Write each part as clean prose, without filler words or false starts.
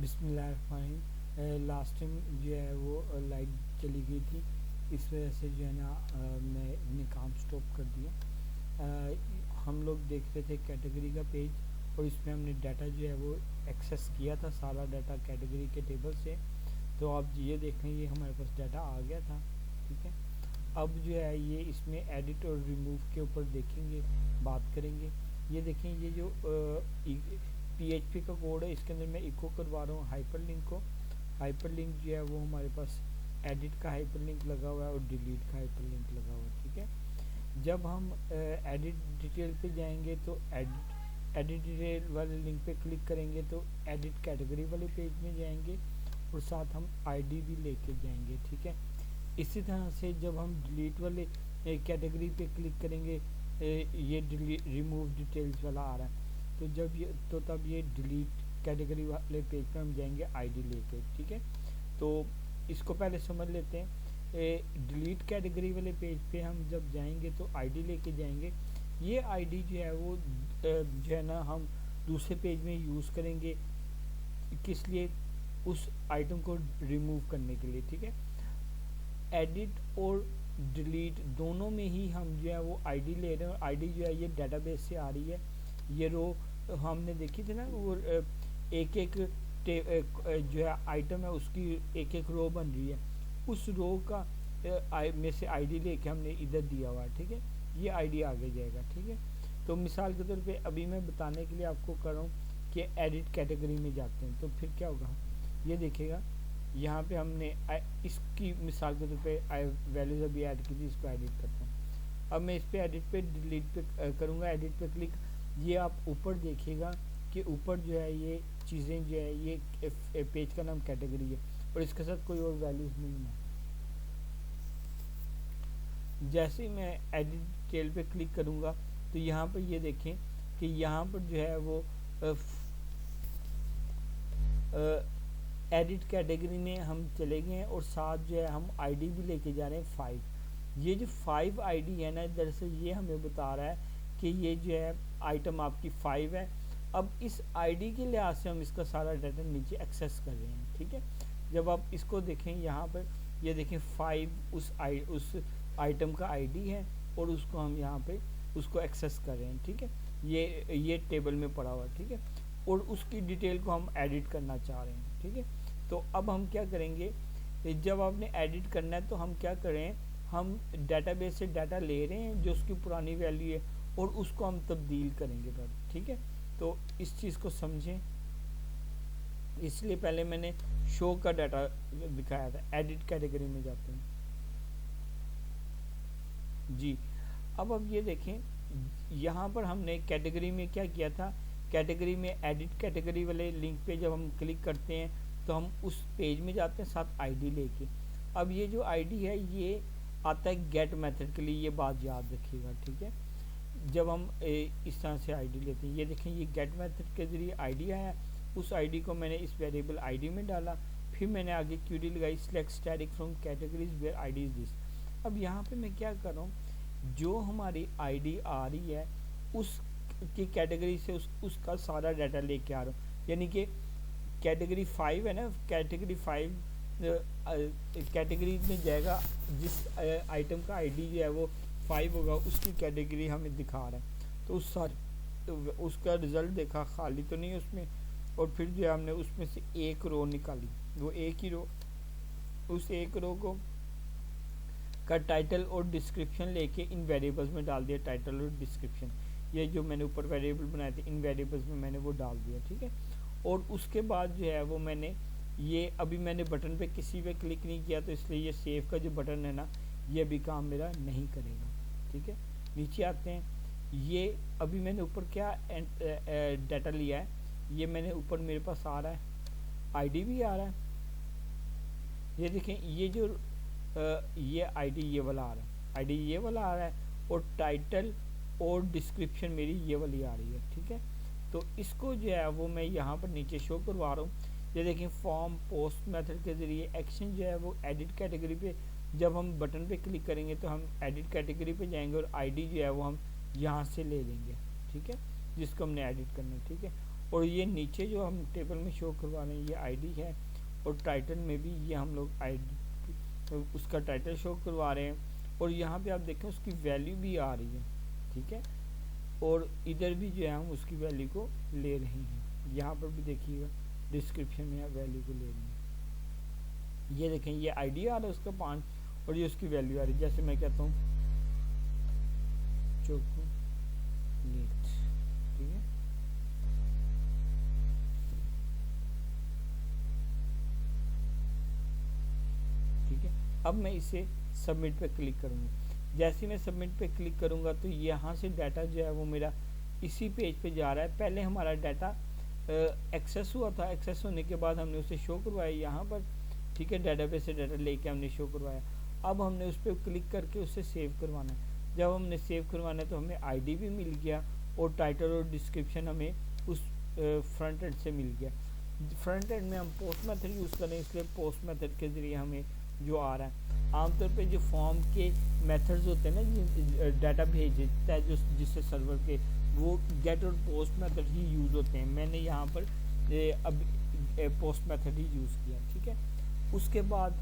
बिस्मिल्लाहिर्रहमानिर्रहीम। Last time जो है वो लाइट चली गई थी, इस वजह से जो है ना मैंने काम स्टॉप कर दिया। हम लोग देख रहे थे कैटेगरी का पेज, और इसमें हमने डाटा जो है वो एक्सेस किया था, सारा डाटा कैटेगरी के टेबल से। तो आप ये देखें, ये हमारे पास डाटा आ गया था। ठीक है, अब जो है ये इसमें एडिट और रिमूव के ऊपर देखेंगे, बात करेंगे। ये देखें, ये जो PHP का कोड है, इसके अंदर मैं इको करवा रहा हूँ हाइपरलिंक को। हाइपरलिंक जो है वो हमारे पास एडिट का हाइपरलिंक लगा हुआ है और डिलीट का हाइपरलिंक लगा हुआ है। ठीक है, जब हम एडिट डिटेल पे जाएंगे तो एडिट डिटेल वाले लिंक पे क्लिक करेंगे तो एडिट कैटेगरी वाले पेज में जाएंगे, और साथ हम आईडी भी लेके जाएंगे। ठीक है, इसी तरह से जब हम डिलीट वाले कैटेगरी पे क्लिक करेंगे, ये रिमूव डिटेल्स वाला आ रहा है, तो जब ये तो तब ये डिलीट कैटेगरी वाले पेज पे हम जाएंगे आईडी लेके। ठीक है, तो इसको पहले समझ लेते हैं। डिलीट कैटेगरी वाले पेज पे हम जब जाएंगे तो आईडी लेके जाएंगे। ये आईडी जो है वो जो है ना हम दूसरे पेज में यूज़ करेंगे, किस लिए? उस आइटम को रिमूव करने के लिए। ठीक है, एडिट और डिलीट दोनों में ही हम जो है वो आईडी ले रहे हैं, और आईडी जो है ये डाटाबेस से आ रही है। ये रो हमने देखी थी ना, वो एक एक जो है आइटम है उसकी एक एक रो बन रही है, उस रो का में से आईडी लेके हमने इधर दिया हुआ है। ठीक है, ये आईडी आगे जाएगा। ठीक है, तो मिसाल के तौर पे अभी मैं बताने के लिए आपको कर रहा हूँ कि एडिट कैटेगरी में जाते हैं, तो फिर क्या होगा, ये देखिएगा यहाँ पे हमने इसकी मिसाल के तौर पे वैल्यूज अभी ऐड की थी, इसको एडिट करता हूँ। अब मैं इस पे एडिट पे डिलीट पे करूँगा, एडिट पे क्लिक। ये आप ऊपर देखिएगा कि ऊपर जो है ये चीज़ें जो है ये पेज का नाम कैटेगरी है, और इसके साथ कोई और वैल्यूज नहीं है। जैसे ही मैं एडिट डिटेल पे क्लिक करूँगा तो यहाँ पर ये देखें कि यहाँ पर जो है वो एडिट कैटेगरी में हम चले गए हैं, और साथ जो है हम आईडी भी लेके जा रहे हैं 5। ये जो 5 आईडी है ना, दरअसल ये हमें बता रहा है कि ये जो है आइटम आपकी 5 है। अब इस आईडी के लिहाज से हम इसका सारा डाटा नीचे एक्सेस कर रहे हैं। ठीक है, जब आप इसको देखें यहाँ पर, ये देखें 5 उस आइटम का आईडी है, और उसको हम यहाँ पे उसको एक्सेस कर रहे हैं। ठीक है, ये टेबल में पड़ा हुआ है। ठीक है, और उसकी डिटेल को हम एडिट करना चाह रहे हैं। ठीक है, तो अब हम क्या करेंगे, जब आपने एडिट करना है तो हम क्या करें, हम डाटाबेस से डाटा ले रहे हैं जो उसकी पुरानी वैल्यू है, और उसको हम तब्दील करेंगे पर। ठीक है, तो इस चीज़ को समझें, इसलिए पहले मैंने शो का डाटा दिखाया था। एडिट कैटेगरी में जाते हैं जी। अब ये देखें, यहाँ पर हमने कैटेगरी में क्या किया था, कैटेगरी में एडिट कैटेगरी वाले लिंक पे जब हम क्लिक करते हैं तो हम उस पेज में जाते हैं साथ आईडी लेके। अब ये जो आईडी है ये आता है गेट मेथड के लिए, ये बात याद रखिएगा। ठीक है, जब हम इस तरह से आईडी लेते हैं, ये देखें ये गेट मेथड के ज़रिए आईडी आया, उस आईडी को मैंने इस वेरिएबल आईडी में डाला, फिर मैंने आगे क्यूरी लगाई select static from categories where ID is this. अब यहाँ पे मैं क्या कर रहा हूँ, जो हमारी आईडी आ रही है उस की कैटेगरी से उसका सारा डाटा लेके आ रहा हूँ, यानी कि कैटेगरी 5 है ना, कैटेगरी 5 कैटेगरी में जाएगा, जिस आइटम का आईडी जो है वो 5 होगा उसकी कैटेगरी हमें दिखा रहा है। तो उसका रिज़ल्ट देखा, खाली तो नहीं उसमें, और फिर जो है हमने उसमें से एक रो निकाली, वो एक ही रो, उस एक रो को का टाइटल और डिस्क्रिप्शन लेके इन वेरिएबल्स में डाल दिया। टाइटल और डिस्क्रिप्शन ये जो मैंने ऊपर वेरिएबल बनाए थे, इन वेरिएबल्स में मैंने वो डाल दिया। ठीक है, और उसके बाद जो है वो मैंने ये अभी मैंने बटन पे किसी पे क्लिक नहीं किया, तो इसलिए ये सेव का जो बटन है ना, ये अभी काम मेरा नहीं करेगा। ठीक है, नीचे आते हैं, ये अभी मैंने ऊपर क्या डाटा लिया है, ये मैंने ऊपर मेरे पास आ रहा है, आईडी भी आ रहा है। ये देखें, ये जो ये आईडी ये वाला आ रहा है, आईडी ये वाला आ रहा है, और टाइटल और डिस्क्रिप्शन मेरी ये वाली आ रही है। ठीक है, तो इसको जो है वो मैं यहाँ पर नीचे शो करवा रहा हूँ। ये देखें, फॉर्म पोस्ट मेथड के ज़रिए एक्शन जो है वो एडिट कैटेगरी पे, जब हम बटन पे क्लिक करेंगे तो हम एडिट कैटेगरी पे जाएंगे, और आईडी जो है वो हम यहाँ से ले लेंगे। ठीक है, जिसको हमने एडिट करना है। ठीक है, और ये नीचे जो हम टेबल में शो करवा रहे हैं ये आईडी है, और टाइटल में भी ये हम लोग आईडी उसका टाइटल शो करवा रहे हैं, और यहाँ पे आप देखें उसकी वैल्यू भी आ रही है, ठीक है। और इधर भी जो है हम उसकी वैल्यू को ले रहे हैं, यहाँ पर भी देखिएगा डिस्क्रिप्शन में वैल्यू को ले रहे हैं। ये देखें ये आईडी आ रहा है उसका 5, और ये उसकी वैल्यू आ रही है। जैसे मैं कहता हूँ चॉकलेट, ठीक है, ठीक है। अब मैं इसे सबमिट पे क्लिक करूँगा। जैसे मैं सबमिट पे क्लिक करूँगा तो यहाँ से डाटा जो है वो मेरा इसी पेज पे जा रहा है। पहले हमारा डाटा एक्सेस हुआ था, एक्सेस होने के बाद हमने उसे शो करवाया यहाँ पर, ठीक है, डाटाबेस से डाटा लेके हमने शो करवाया। अब हमने उस पर क्लिक करके उसे सेव करवाना है। जब हमने सेव करवाना है तो हमें आईडी भी मिल गया, और टाइटल और डिस्क्रिप्शन हमें उस फ्रंट एंड से मिल गया। फ्रंट एंड में हम पोस्ट मेथड यूज़ करें, इसलिए पोस्ट मेथड के ज़रिए हमें जो आ रहा है। आमतौर पे जो फॉर्म के मेथड्स होते हैं ना, डाटा भेजता है जो जिससे सर्वर के, वो गेट और पोस्ट मेथड ही यूज़ होते हैं। मैंने यहाँ पर अब पोस्ट मेथड ही यूज़ किया, ठीक है। उसके बाद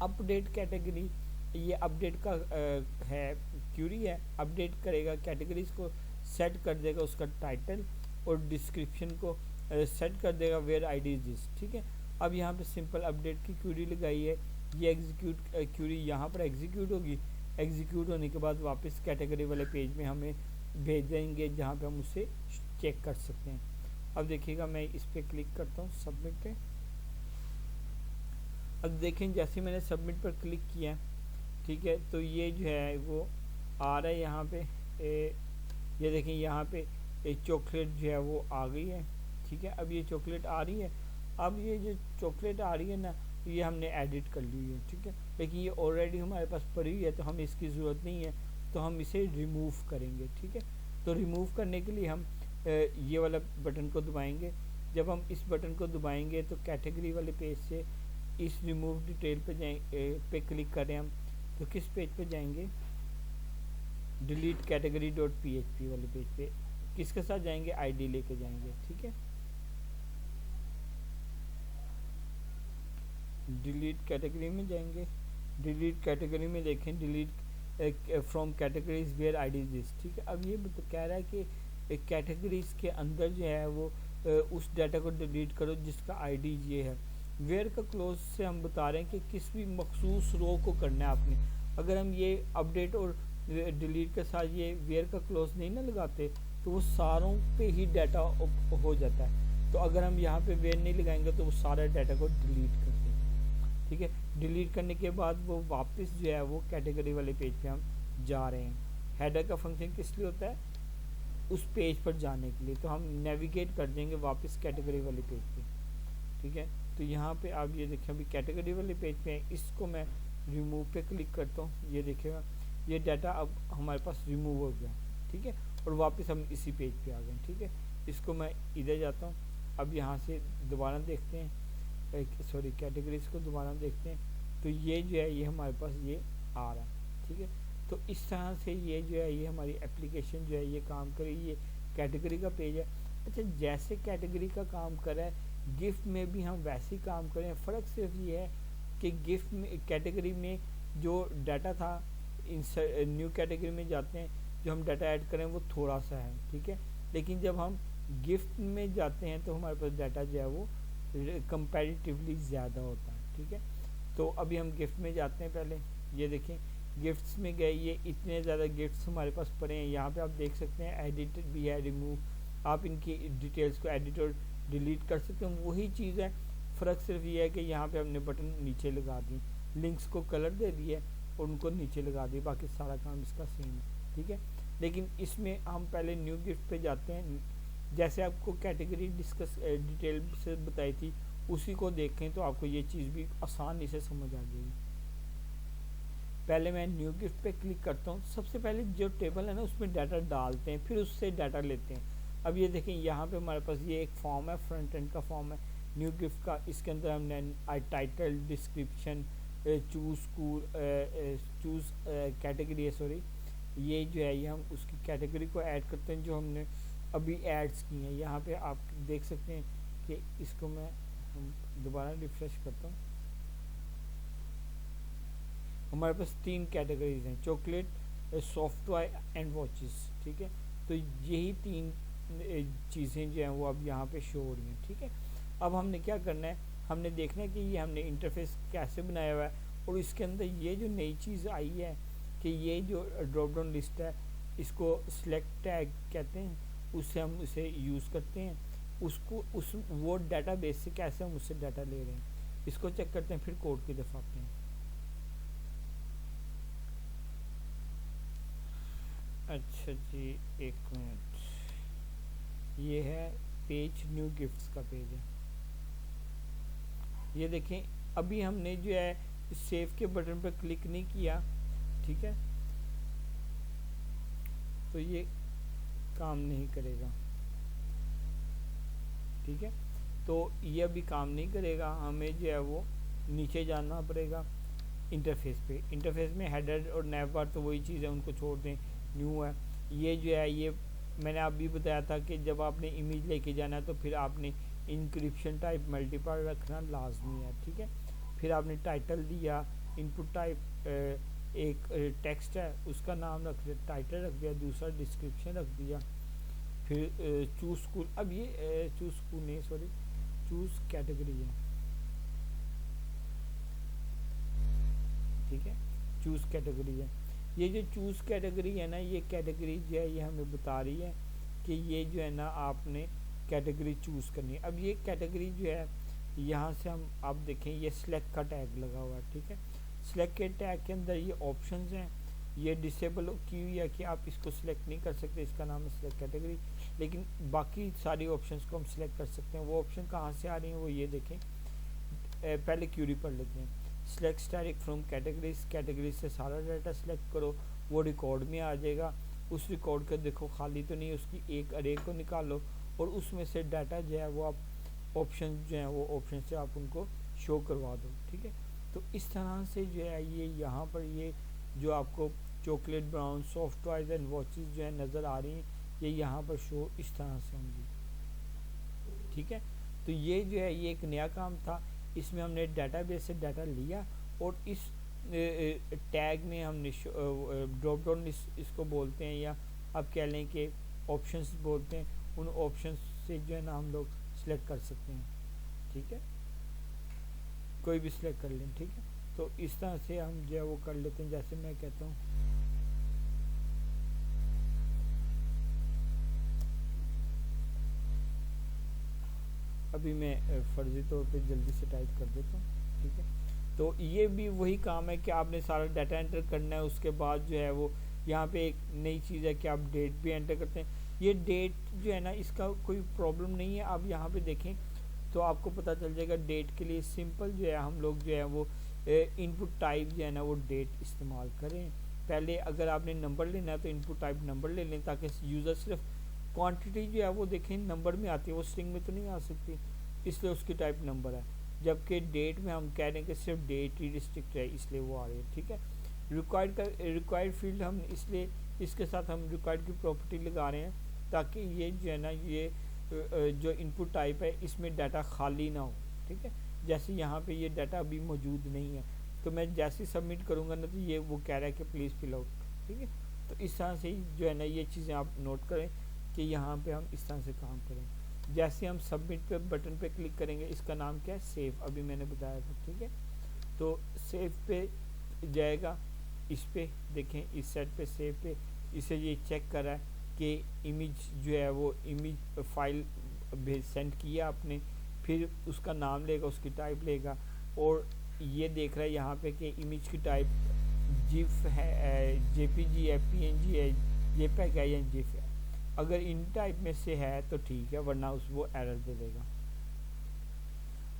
अपडेट कैटेगरी, ये अपडेट का है क्यूरी है, अपडेट करेगा कैटेगरीज को, सेट कर देगा उसका टाइटल और डिस्क्रिप्शन को सेट कर देगा वेयर आईडी इज दिस, ठीक है। अब यहाँ पे सिंपल अपडेट की क्यूरी लगाई है, ये एग्जीक्यूट क्यूरी यहाँ पर एग्जीक्यूट होगी। एग्जीक्यूट होने के बाद वापस कैटेगरी वाले पेज में हमें भेज देंगे जहाँ पे हम उसे चेक कर सकते हैं। अब देखिएगा मैं इस पर क्लिक करता हूँ सबमिट पे। अब देखें जैसे मैंने सबमिट पर क्लिक किया, ठीक है, तो ये जो है वो आ रहा है यहाँ पे ये देखें यहाँ पे एक चॉकलेट जो है वो आ गई है, ठीक है। अब ये चॉकलेट आ रही है, अब ये जो चॉकलेट आ रही है ना, ये हमने एडिट कर ली है, ठीक है, लेकिन ये ऑलरेडी हमारे पास पड़ी हुई है तो हमें इसकी ज़रूरत नहीं है, तो हम इसे रिमूव करेंगे, ठीक है। तो रिमूव करने के लिए हम ये वाला बटन को दबाएंगे। जब हम इस बटन को दबाएंगे तो कैटेगरी वाले पेज से इस रिमूव डिटेल पे क्लिक करें हम, तो किस पेज पे जाएंगे, डिलीट कैटेगरी .php वाले पेज पे। किसके साथ जाएंगे, आईडी लेके जाएंगे, ठीक है। डिलीट कैटेगरी में जाएंगे, डिलीट कैटेगरी में देखें delete from categories where ID this, ठीक है। अब ये तो कह रहा है कि कैटेगरीज के अंदर जो है वो उस डाटा को डिलीट करो जिसका आईडी ये है। वेयर का क्लोज से हम बता रहे हैं कि किस भी मखसूस रो को करना है आपने। अगर हम ये अपडेट और डिलीट के साथ ये वेयर का क्लोज नहीं ना लगाते तो वो सारों पे ही डाटा हो जाता है। तो अगर हम यहाँ पे वेयर नहीं लगाएंगे तो वो सारे डाटा को डिलीट कर देगा, ठीक है। डिलीट करने के बाद वो वापस जो है वो कैटेगरी वाले पेज पे हम जा रहे हैं। हेडर का फंक्शन किस लिए होता है, उस पेज पर जाने के लिए। तो हम नेविगेट कर देंगे वापस कैटेगरी वाले पेज पे, ठीक है। तो यहाँ पे आप ये देखें अभी कैटेगरी वाले पेज पे है, इसको मैं रिमूव पे क्लिक करता हूँ, ये देखिएगा ये डाटा अब हमारे पास रिमूव हो गया, ठीक है, और वापस हम इसी पेज पे आ गए, ठीक है। इसको मैं इधर जाता हूँ, अब यहाँ से दोबारा देखते हैं, सॉरी कैटेगरीज को दोबारा देखते हैं, तो ये जो है ये हमारे पास ये आ रहा है, ठीक है। तो इस तरह से ये जो है ये हमारी एप्लीकेशन जो है ये काम करे। ये कैटेगरी का पेज है। अच्छा, जैसे कैटेगरी का काम कर रहा है गिफ्ट में भी हम वैसे ही काम करें। फ़र्क सिर्फ ये है कि गिफ्ट में कैटेगरी में जो डाटा था न्यू कैटेगरी में जाते हैं जो हम डाटा ऐड करें वो थोड़ा सा है, ठीक है। लेकिन जब हम गिफ्ट में जाते हैं तो हमारे पास डाटा जो है वो कंपैरेटिवली ज़्यादा होता है, ठीक है। तो अभी हम गिफ्ट में जाते हैं। पहले ये देखें गिफ्ट्स में गए, ये इतने ज़्यादा गिफ्ट्स हमारे पास पड़े हैं। यहाँ पे आप देख सकते हैं एडिट भी है, रिमूव, आप इनकी डिटेल्स को एडिट और डिलीट कर सकते हैं। वही चीज़ है, फ़र्क सिर्फ ये है कि यहाँ पे हमने बटन नीचे लगा दिए, लिंक्स को कलर दे दिए और उनको नीचे लगा दिए, बाकी सारा काम इसका सेम है, ठीक है। लेकिन इसमें हम पहले न्यू गिफ्ट पे जाते हैं। जैसे आपको कैटेगरी डिस्कस डिटेल से बताई थी उसी को देखें तो आपको ये चीज़ भी आसानी से समझ आ जाएगी। पहले मैं न्यू गिफ्ट पे क्लिक करता हूँ। सबसे पहले जो टेबल है ना उसमें डाटा डालते हैं, फिर उससे डाटा लेते हैं। अब ये देखें यहाँ पे हमारे पास ये एक फॉर्म है, फ्रंट एंड का फॉर्म है न्यू गिफ्ट का। इसके अंदर हमने टाइटल, डिस्क्रिप्शन, चूज़ कैटेगरी है, सॉरी, ये जो है ये हम उसकी कैटेगरी को ऐड करते हैं जो हमने अभी एड्स की हैं। यहाँ पे आप देख सकते हैं कि इसको मैं हम दोबारा रिफ्रेश करता हूँ। हमारे पास 3 कैटेगरीज हैं, chocolate, soft toy and watches, ठीक है। तो यही 3 चीज़ें जो हैं वो अब यहाँ पे शो हो रही हैं, ठीक है। अब हमने क्या करना है, हमने देखना है कि ये हमने इंटरफेस कैसे बनाया हुआ है, और इसके अंदर ये जो नई चीज़ आई है कि ये जो ड्रॉप डाउन लिस्ट है, इसको सिलेक्ट टैग कहते हैं, उससे हम उसे यूज़ करते हैं। उसको उस वो डाटाबेस से कैसे हम उससे डाटा ले रहे हैं, इसको चेक करते हैं, फिर कोड की तरफ आते हैं। अच्छा जी, एक मिनट, ये है पेज, न्यू गिफ्ट्स का पेज है। ये देखें, अभी हमने जो है सेव के बटन पर क्लिक नहीं किया, ठीक है, तो ये काम नहीं करेगा, ठीक है। तो ये अभी काम नहीं करेगा, हमें जो है वो नीचे जाना पड़ेगा इंटरफेस पे। इंटरफेस में हेडर और नैव बार तो वही चीज़ है, उनको छोड़ दें, न्यू है। ये जो है, ये मैंने अभी बताया था कि जब आपने इमेज लेके जाना है तो फिर आपने इंक्रिप्शन टाइप मल्टीपल रखना लाजमी है, ठीक है। फिर आपने टाइटल दिया, इनपुट टाइप एक टेक्स्ट है उसका नाम रख दिया, टाइटल रख दिया, दूसरा डिस्क्रिप्शन रख दिया, फिर चूज स्कूल। अब ये चूज स्कूल नहीं, सॉरी, चूज कैटेगरी है, ठीक है, चूज कैटेगरी है। ये जो चूज कैटेगरी है ना, ये कैटेगरी जो है ये हमें बता रही है कि ये जो है ना आपने कैटेगरी चूज़ करनी है। अब ये कैटेगरी जो है, यहाँ से हम आप देखें ये सिलेक्ट का टैग लगा हुआ है, ठीक है। सिलेक्ट के टैग के अंदर ये ऑप्शंस हैं, ये डिसेबल की हुई है कि आप इसको सिलेक्ट नहीं कर सकते, इसका नाम है सिलेक्ट कैटेगरी, लेकिन बाकी सारी ऑप्शंस को हम सिलेक्ट कर सकते हैं। वो ऑप्शन कहाँ से आ रही हैं वो ये देखें, पहले क्यूरी पढ़ लेते हैं। Select static from categories, category से सारा डाटा सिलेक्ट करो, वो रिकॉर्ड में आ जाएगा। उस रिकॉर्ड को देखो खाली तो नहीं, उसकी एक अरे को निकालो और उसमें से डाटा जो है वो आप ऑप्शन जो है वो ऑप्शन से आप उनको शो करवा दो, ठीक है। तो इस तरह से जो है ये यहाँ पर ये जो आपको chocolate brown soft toys and watches जो है नज़र आ रही हैं, ये यहाँ पर शो इस तरह से होंगी, ठीक है। तो ये जो है ये एक नया काम था, इसमें हमने डाटाबेस से डाटा लिया और इस टैग में हमने ड्रॉप डाउन इसको बोलते हैं, या आप कह लें कि ऑप्शंस बोलते हैं। उन ऑप्शंस से जो है ना हम लोग सिलेक्ट कर सकते हैं, ठीक है, कोई भी सिलेक्ट कर लें, ठीक है। तो इस तरह से हम जो है वो कर लेते हैं। जैसे मैं कहता हूँ अभी मैं फर्जी तौर पे जल्दी से टाइप कर देता हूँ, ठीक है। तो ये भी वही काम है कि आपने सारा डाटा एंटर करना है, उसके बाद जो है वो यहाँ पे एक नई चीज़ है कि आप डेट भी एंटर करते हैं। ये डेट जो है ना इसका कोई प्रॉब्लम नहीं है, आप यहाँ पे देखें तो आपको पता चल जाएगा। डेट के लिए सिंपल जो है हम लोग जो है वो इनपुट टाइप जो है ना वो डेट इस्तेमाल करें। पहले अगर आपने नंबर लेना है तो इनपुट टाइप नंबर ले लें, ताकि यूज़र सिर्फ क्वांटिटी जो है वो देखें नंबर में आती है, वो स्ट्रिंग में तो नहीं आ सकती, इसलिए उसकी टाइप नंबर है। जबकि डेट में हम कह रहे हैं कि सिर्फ डेट ही रिस्ट्रिक्ट है, इसलिए वो आ रही है, ठीक है। रिक्वायर्ड फील्ड हम इसलिए इसके साथ हम रिक्वायर्ड की प्रॉपर्टी लगा रहे हैं ताकि ये जो है ना ये जो इनपुट टाइप है इसमें डाटा खाली ना हो, ठीक है। जैसे यहाँ पे ये डाटा अभी मौजूद नहीं है, तो मैं जैसे सबमिट करूँगा ना तो ये वो कह रहा है कि प्लीज़ फिल आउट, ठीक है। तो इस तरह से ही जो है ना ये चीज़ें आप नोट करें कि यहाँ पे हम इस तरह से काम करें। जैसे हम सबमिट पे बटन पे क्लिक करेंगे, इसका नाम क्या है, सेव, अभी मैंने बताया था, ठीक है। तो सेव पे जाएगा, इस पे देखें, इस सेट पे सेव पे इसे ये चेक कर रहा है कि इमेज जो है वो इमेज फाइल भेज सेंड किया आपने, फिर उसका नाम लेगा, उसकी टाइप लेगा, और ये देख रहा है यहाँ पे कि इमेज की टाइप जिफ है, जेपीजी है, पीएनजी है, जेपैग है या जिफ है। अगर इन टाइप में से है तो ठीक है, वरना उस वो एरर दे देगा।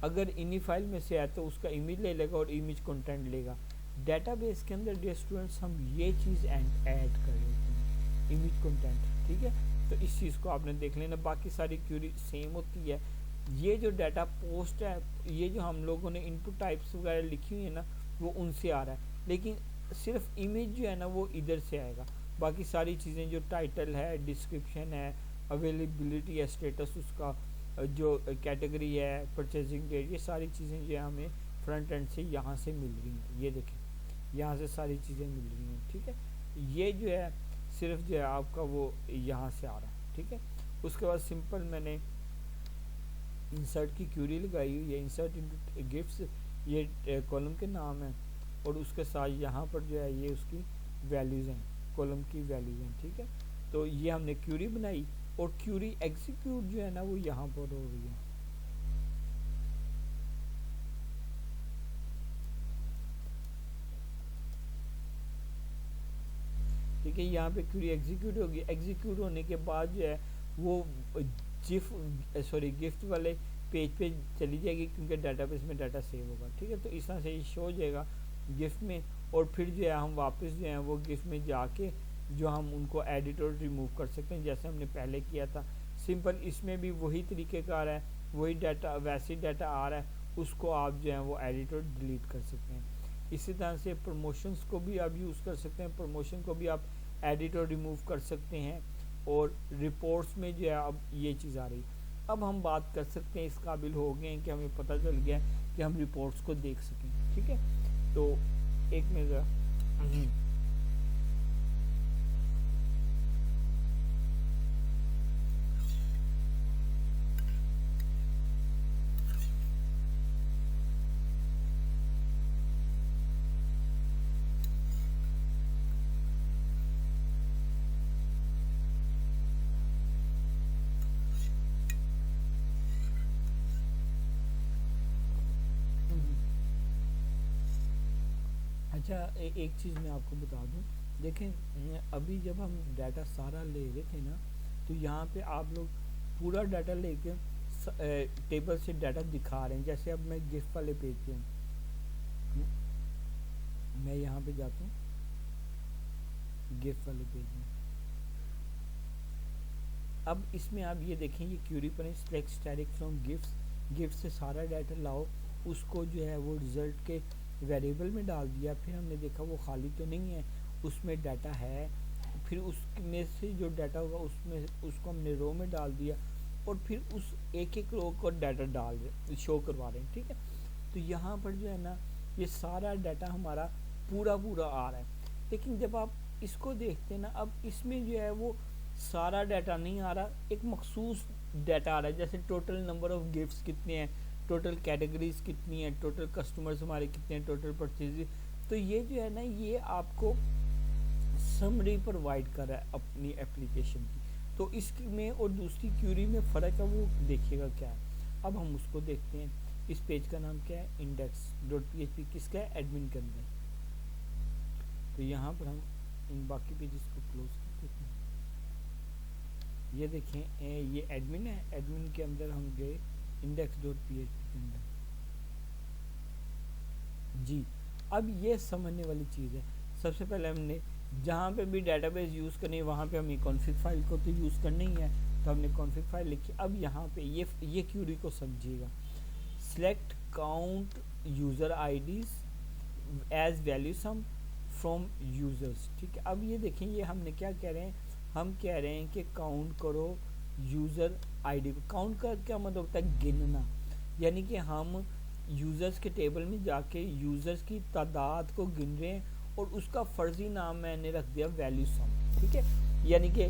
अगर इन्हीं फाइल में से है तो उसका इमेज ले लेगा और इमेज कंटेंट लेगा। डेटाबेस के अंदर डियर स्टूडेंट्स हम ये चीज़ ऐड कर लेते हैं, इमेज कंटेंट, ठीक है। तो इस चीज़ को आपने देख लेना, बाकी सारी क्यूरी सेम होती है। ये जो डाटा पोस्ट है, ये जो हम लोगों ने इनपुट टाइप्स वगैरह लिखी हुई है ना वो उनसे आ रहा है, लेकिन सिर्फ इमेज जो है ना वो इधर से आएगा। बाकी सारी चीज़ें जो टाइटल है, डिस्क्रिप्शन है, अवेलेबिलिटी या स्टेटस उसका, जो कैटेगरी है, परचेजिंग डेट, ये सारी चीज़ें जो है हमें फ्रंट एंड से यहाँ से मिल रही हैं। ये देखें यहाँ से सारी चीज़ें मिल रही हैं, ठीक है। ये जो है सिर्फ जो है आपका वो यहाँ से आ रहा है, ठीक है। उसके बाद सिंपल मैंने इंसर्ट की क्यूरी लगाई हुई है, इंसर्ट इनटू गिफ्ट्स, ये कॉलम के नाम है, और उसके साथ यहाँ पर जो है ये उसकी वैल्यूज़ हैं, कॉलम की वैल्यूज़ हैं, ठीक है। तो ये हमने क्यूरी बनाई, और क्यूरी एग्जीक्यूट जो है ना वो यहाँ पर हो रही है। ठीक है, यहाँ पे क्यूरी एग्जीक्यूट होगी। एग्जीक्यूट होने के बाद जो है वो गिफ्ट वाले पेज पे चली जाएगी, क्योंकि डाटाबेस में डाटा सेव होगा, ठीक है। तो इस तरह से ये शो हो जाएगा गिफ्ट में, और फिर जो है हम वापस जो है वो गिफ्ट में जाके जो हम उनको एडिट और रिमूव कर सकते हैं, जैसे हमने पहले किया था। सिंपल इसमें भी वही तरीक़ेकार है, वही डाटा, वैसे डाटा आ रहा है, उसको आप जो है वो एडिट और डिलीट कर सकते हैं। इसी तरह से प्रमोशंस को भी आप यूज़ कर सकते हैं, प्रमोशन को भी आप एडिट और रिमूव कर सकते हैं। और रिपोर्ट्स में जो है अब ये चीज़ आ रही। अब हम बात कर सकते हैं, इस काबिल हो गए हैं कि हमें पता चल गया कि हम रिपोर्ट्स को देख सकें, ठीक है। तो एक मिनट, अच्छा एक चीज़ मैं आपको बता दूं, देखें अभी जब हम डाटा सारा ले रहे थे ना, तो यहाँ पे आप लोग पूरा डाटा लेके टेबल से डाटा दिखा रहे हैं। जैसे अब मैं गिफ्ट वाले पेज पे हूँ, मैं यहाँ पे जाता हूँ गिफ्ट वाले पेज में। अब इसमें आप ये देखें, ये क्यूरी पर select static from gifts, gift से सारा डाटा लाओ, उसको जो है वो रिज़ल्ट के वेरिएबल में डाल दिया। फिर हमने देखा वो खाली तो नहीं है, उसमें डाटा है। फिर उसमें से जो डाटा होगा उसमें उसको हमने रो में डाल दिया, और फिर उस एक एक रो को डाटा डाल रहे, शो करवा रहे हैं, ठीक है। तो यहाँ पर जो है ना ये सारा डाटा हमारा पूरा पूरा आ रहा है। लेकिन जब आप इसको देखते हैं ना, अब इसमें जो है वो सारा डाटा नहीं आ रहा, एक मखसूस डाटा आ रहा है। जैसे टोटल नंबर ऑफ गिफ्ट्स कितने हैं, टोटल कैटेगरीज कितनी है, टोटल कस्टमर्स हमारे कितने हैं, टोटल परचेज। तो ये जो है ना ये आपको समरी प्रोवाइड कर रहा है अपनी एप्लीकेशन की। तो इसमें और दूसरी क्यूरी में फ़र्क है, वो देखिएगा क्या है। अब हम उसको देखते हैं। इस पेज का नाम क्या है, index.php, किसका है, एडमिन के अंदर। तो यहाँ पर हम इन बाकी पेजेस को क्लोज कर देते हैं। ये देखें ये एडमिन है, एडमिन के अंदर हम गए index.php के अंदर जी। अब ये समझने वाली चीज़ है, सबसे पहले हमने जहाँ पे भी डेटाबेस यूज़ करनी है वहाँ पे हमें कॉन्फ़िग फाइल को तो यूज़ करना ही है, तो हमने कॉन्फ़िग फाइल लिखी। अब यहाँ पे ये क्यूरी को समझिएगा, select count user IDs as value sum from users, ठीक है। अब ये देखें, ये हमने क्या कह रहे हैं, हम कह रहे हैं कि काउंट करो यूज़र आईडी को। काउंट का क्या मतलब होता है, गिनना, यानी कि हम यूज़र्स के टेबल में जाके यूज़र्स की तादाद को गिन रहे हैं, और उसका फ़र्ज़ी नाम मैंने रख दिया वैल्यू सम, ठीक है। यानी कि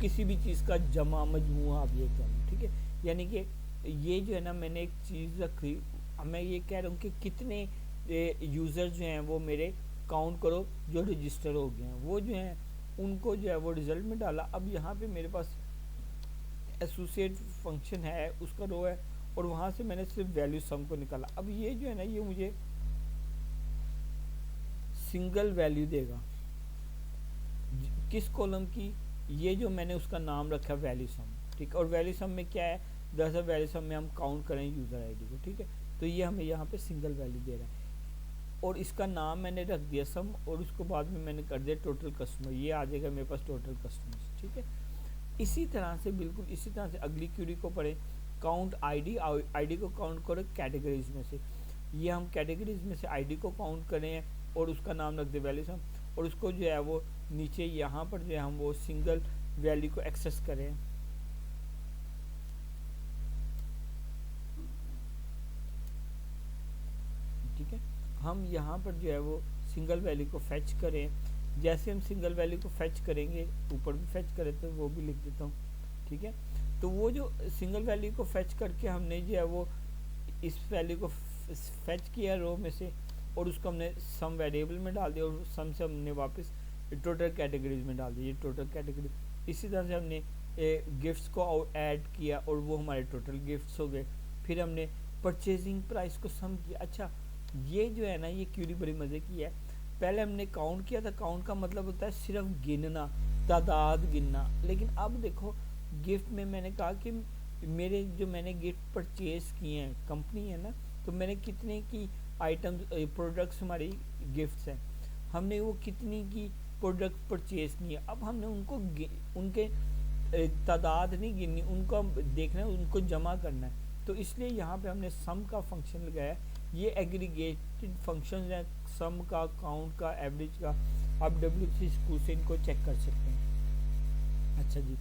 किसी भी चीज़ का जमा मजमूआ आप ये कह लो, ठीक है। यानी कि ये जो है ना मैंने एक चीज़ रखी, मैं ये कह रहा हूँ कि कितने यूज़र जो हैं वो मेरे काउंट करो जो रजिस्टर हो गए हैं, वो जो हैं उनको जो है वो रिज़ल्ट में डाला। अब यहाँ पे मेरे पास एसोसिएट फंक्शन है, उसका रो है, और वहाँ से मैंने सिर्फ वैल्यू सम को निकाला। अब ये जो है ना ये मुझे सिंगल वैल्यू देगा किस कॉलम की, ये जो मैंने उसका नाम रखा वैल्यू सम, ठीक। और वैल्यू सम में क्या है, दरअसल वैल्यू सम में हम काउंट करें यूज़र आईडी को, ठीक है। तो ये हमें यहाँ पे सिंगल वैल्यू दे रहा है, और इसका नाम मैंने रख दिया सम, और उसको बाद में मैंने कर दिया टोटल कस्टमर, ये आ जाएगा मेरे पास टोटल कस्टमर्स, ठीक है। इसी तरह से बिल्कुल इसी तरह से अगली क्यूरी को पढ़े, काउंट आईडी को काउंट करो कैटेगरीज में से। ये हम कैटेगरीज में से आईडी को काउंट करें और उसका नाम रख दे वैल्यू सम, और उसको जो है वो नीचे यहाँ पर जो है हम वो सिंगल वैल्यू को एक्सेस करें। ठीक है, हम यहाँ पर जो है वो सिंगल वैल्यू को फेच करें। जैसे हम सिंगल वैल्यू को फेच करेंगे, ऊपर भी फेच करें तो वो भी लिख देता हूँ। ठीक है, तो वो जो सिंगल वैल्यू को फेच करके हमने जो है वो इस वैल्यू को फेच किया रो में से, और उसको हमने सम वेरिएबल में डाल दिया, और सम से हमने वापस टोटल कैटेगरीज में डाल दिया। ये टोटल कैटेगरी, इसी तरह से हमने गिफ्ट्स को ऐड किया और वो हमारे टोटल गिफ्ट्स हो गए। फिर हमने परचेजिंग प्राइस को सम किया। अच्छा, ये जो है ना, ये क्यूरी बड़ी मज़े की है। पहले हमने काउंट किया था, काउंट का मतलब होता है सिर्फ गिनना, तादाद गिनना। लेकिन अब देखो, गिफ्ट में मैंने कहा कि मेरे जो मैंने गिफ्ट परचेज किए हैं, कंपनी है ना, तो मैंने कितने की आइटम्स प्रोडक्ट्स हमारी गिफ्ट्स हैं, हमने वो कितनी की प्रोडक्ट परचेज किए। अब हमने उनको उनके तादाद नहीं गिननी, उनको देखना है, उनको जमा करना है। तो इसलिए यहाँ पे हमने सम का फंक्शन लगाया। ये एग्रीगेटेड फंक्शन है, सम का, काउंट का, एवरेज का। आप W3 स्कूल से इनको चेक कर सकते हैं। अच्छा जी,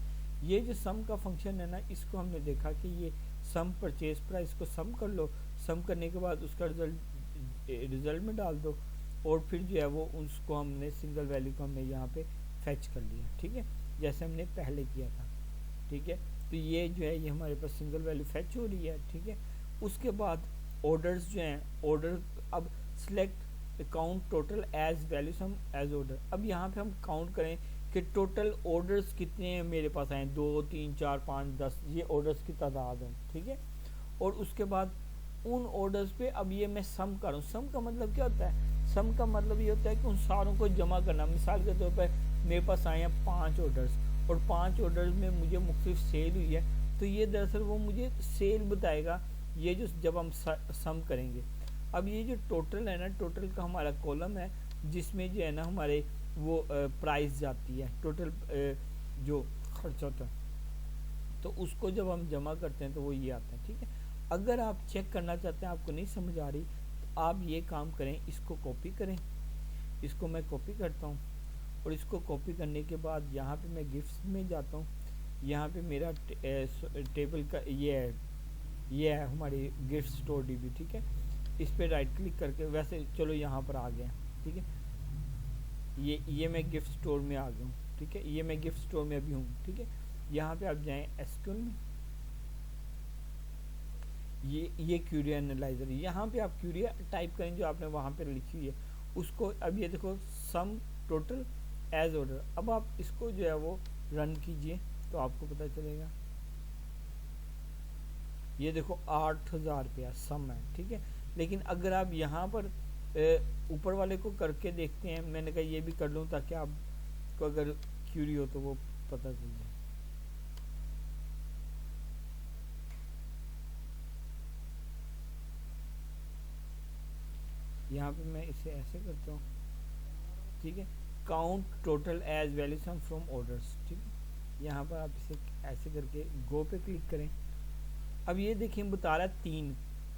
ये जो सम का फंक्शन है ना, इसको हमने देखा कि ये सम परचेज प्राइस को सम कर लो, सम करने के बाद उसका रिजल्ट में डाल दो, और फिर जो है वो उसको हमने सिंगल वैल्यू को हमने यहाँ पे फेच कर लिया। ठीक है, जैसे हमने पहले किया था। ठीक है, तो ये जो है ये हमारे पास सिंगल वैल्यू फेच हो रही है। ठीक है, उसके बाद ऑर्डर्स जो हैं, ऑर्डर अब select count total as value sum as order. अब यहाँ पे हम काउंट करें कि टोटल ऑर्डर्स कितने हैं मेरे पास आए, 2 3 4 5 10, ये ऑर्डर्स की तादाद है। ठीक है, और उसके बाद उन ऑर्डर्स पे अब ये मैं सम कर रहा हूँ। सम का मतलब क्या होता है? सम का मतलब ये होता है कि उन सारों को जमा करना। मिसाल के तौर पर मेरे पास आए हैं 5 ऑर्डर्स, और 5 ऑर्डर्स में मुझे मुख्तलिफ सेल हुई है, तो ये दरअसल वो मुझे सेल बताएगा, ये जो जब हम सम करेंगे। अब ये जो टोटल है ना, टोटल का हमारा कॉलम है, जिसमें जो है ना हमारे वो प्राइस जाती है, टोटल जो खर्च होता है, तो उसको जब हम जमा करते हैं तो वो ये आता है। ठीक है, अगर आप चेक करना चाहते हैं, आपको नहीं समझ आ रही, तो आप ये काम करें, इसको कॉपी करें। इसको मैं कॉपी करता हूँ, और इसको कॉपी करने के बाद यहाँ पे मैं गिफ्ट्स में जाता हूँ। यहाँ पे मेरा टेबल का ये है हमारी गिफ्ट स्टोर डीबी। ठीक है, इस पर राइट क्लिक करके, वैसे चलो यहाँ पर आ गया। ठीक है, ये मैं गिफ्ट स्टोर में आ गया हूँ। ठीक है, ये मैं गिफ्ट स्टोर में अभी हूँ। ठीक है, यहाँ पे आप जाएं एसक्यूएल में, ये क्यूरी एनालाइजर, यहाँ पे आप क्यूरी टाइप करें जो आपने वहाँ पे लिखी हुई है उसको। अब ये देखो, सम टोटल एज ऑर्डर। अब आप इसको जो है वो रन कीजिए तो आपको पता चलेगा। ये देखो 8,000 रुपया सम है। ठीक है, लेकिन अगर आप यहाँ पर ऊपर वाले को करके देखते हैं, मैंने कहा ये भी कर लूँ ताकि आपको अगर क्यूरी हो तो वो पता चल जाए। यहाँ पे मैं इसे ऐसे करता हूँ। ठीक है, count total as value sum from orders. ठीक है, यहाँ पर आप इसे ऐसे करके गो पे क्लिक करें। अब ये देखिए बता रहा है 3,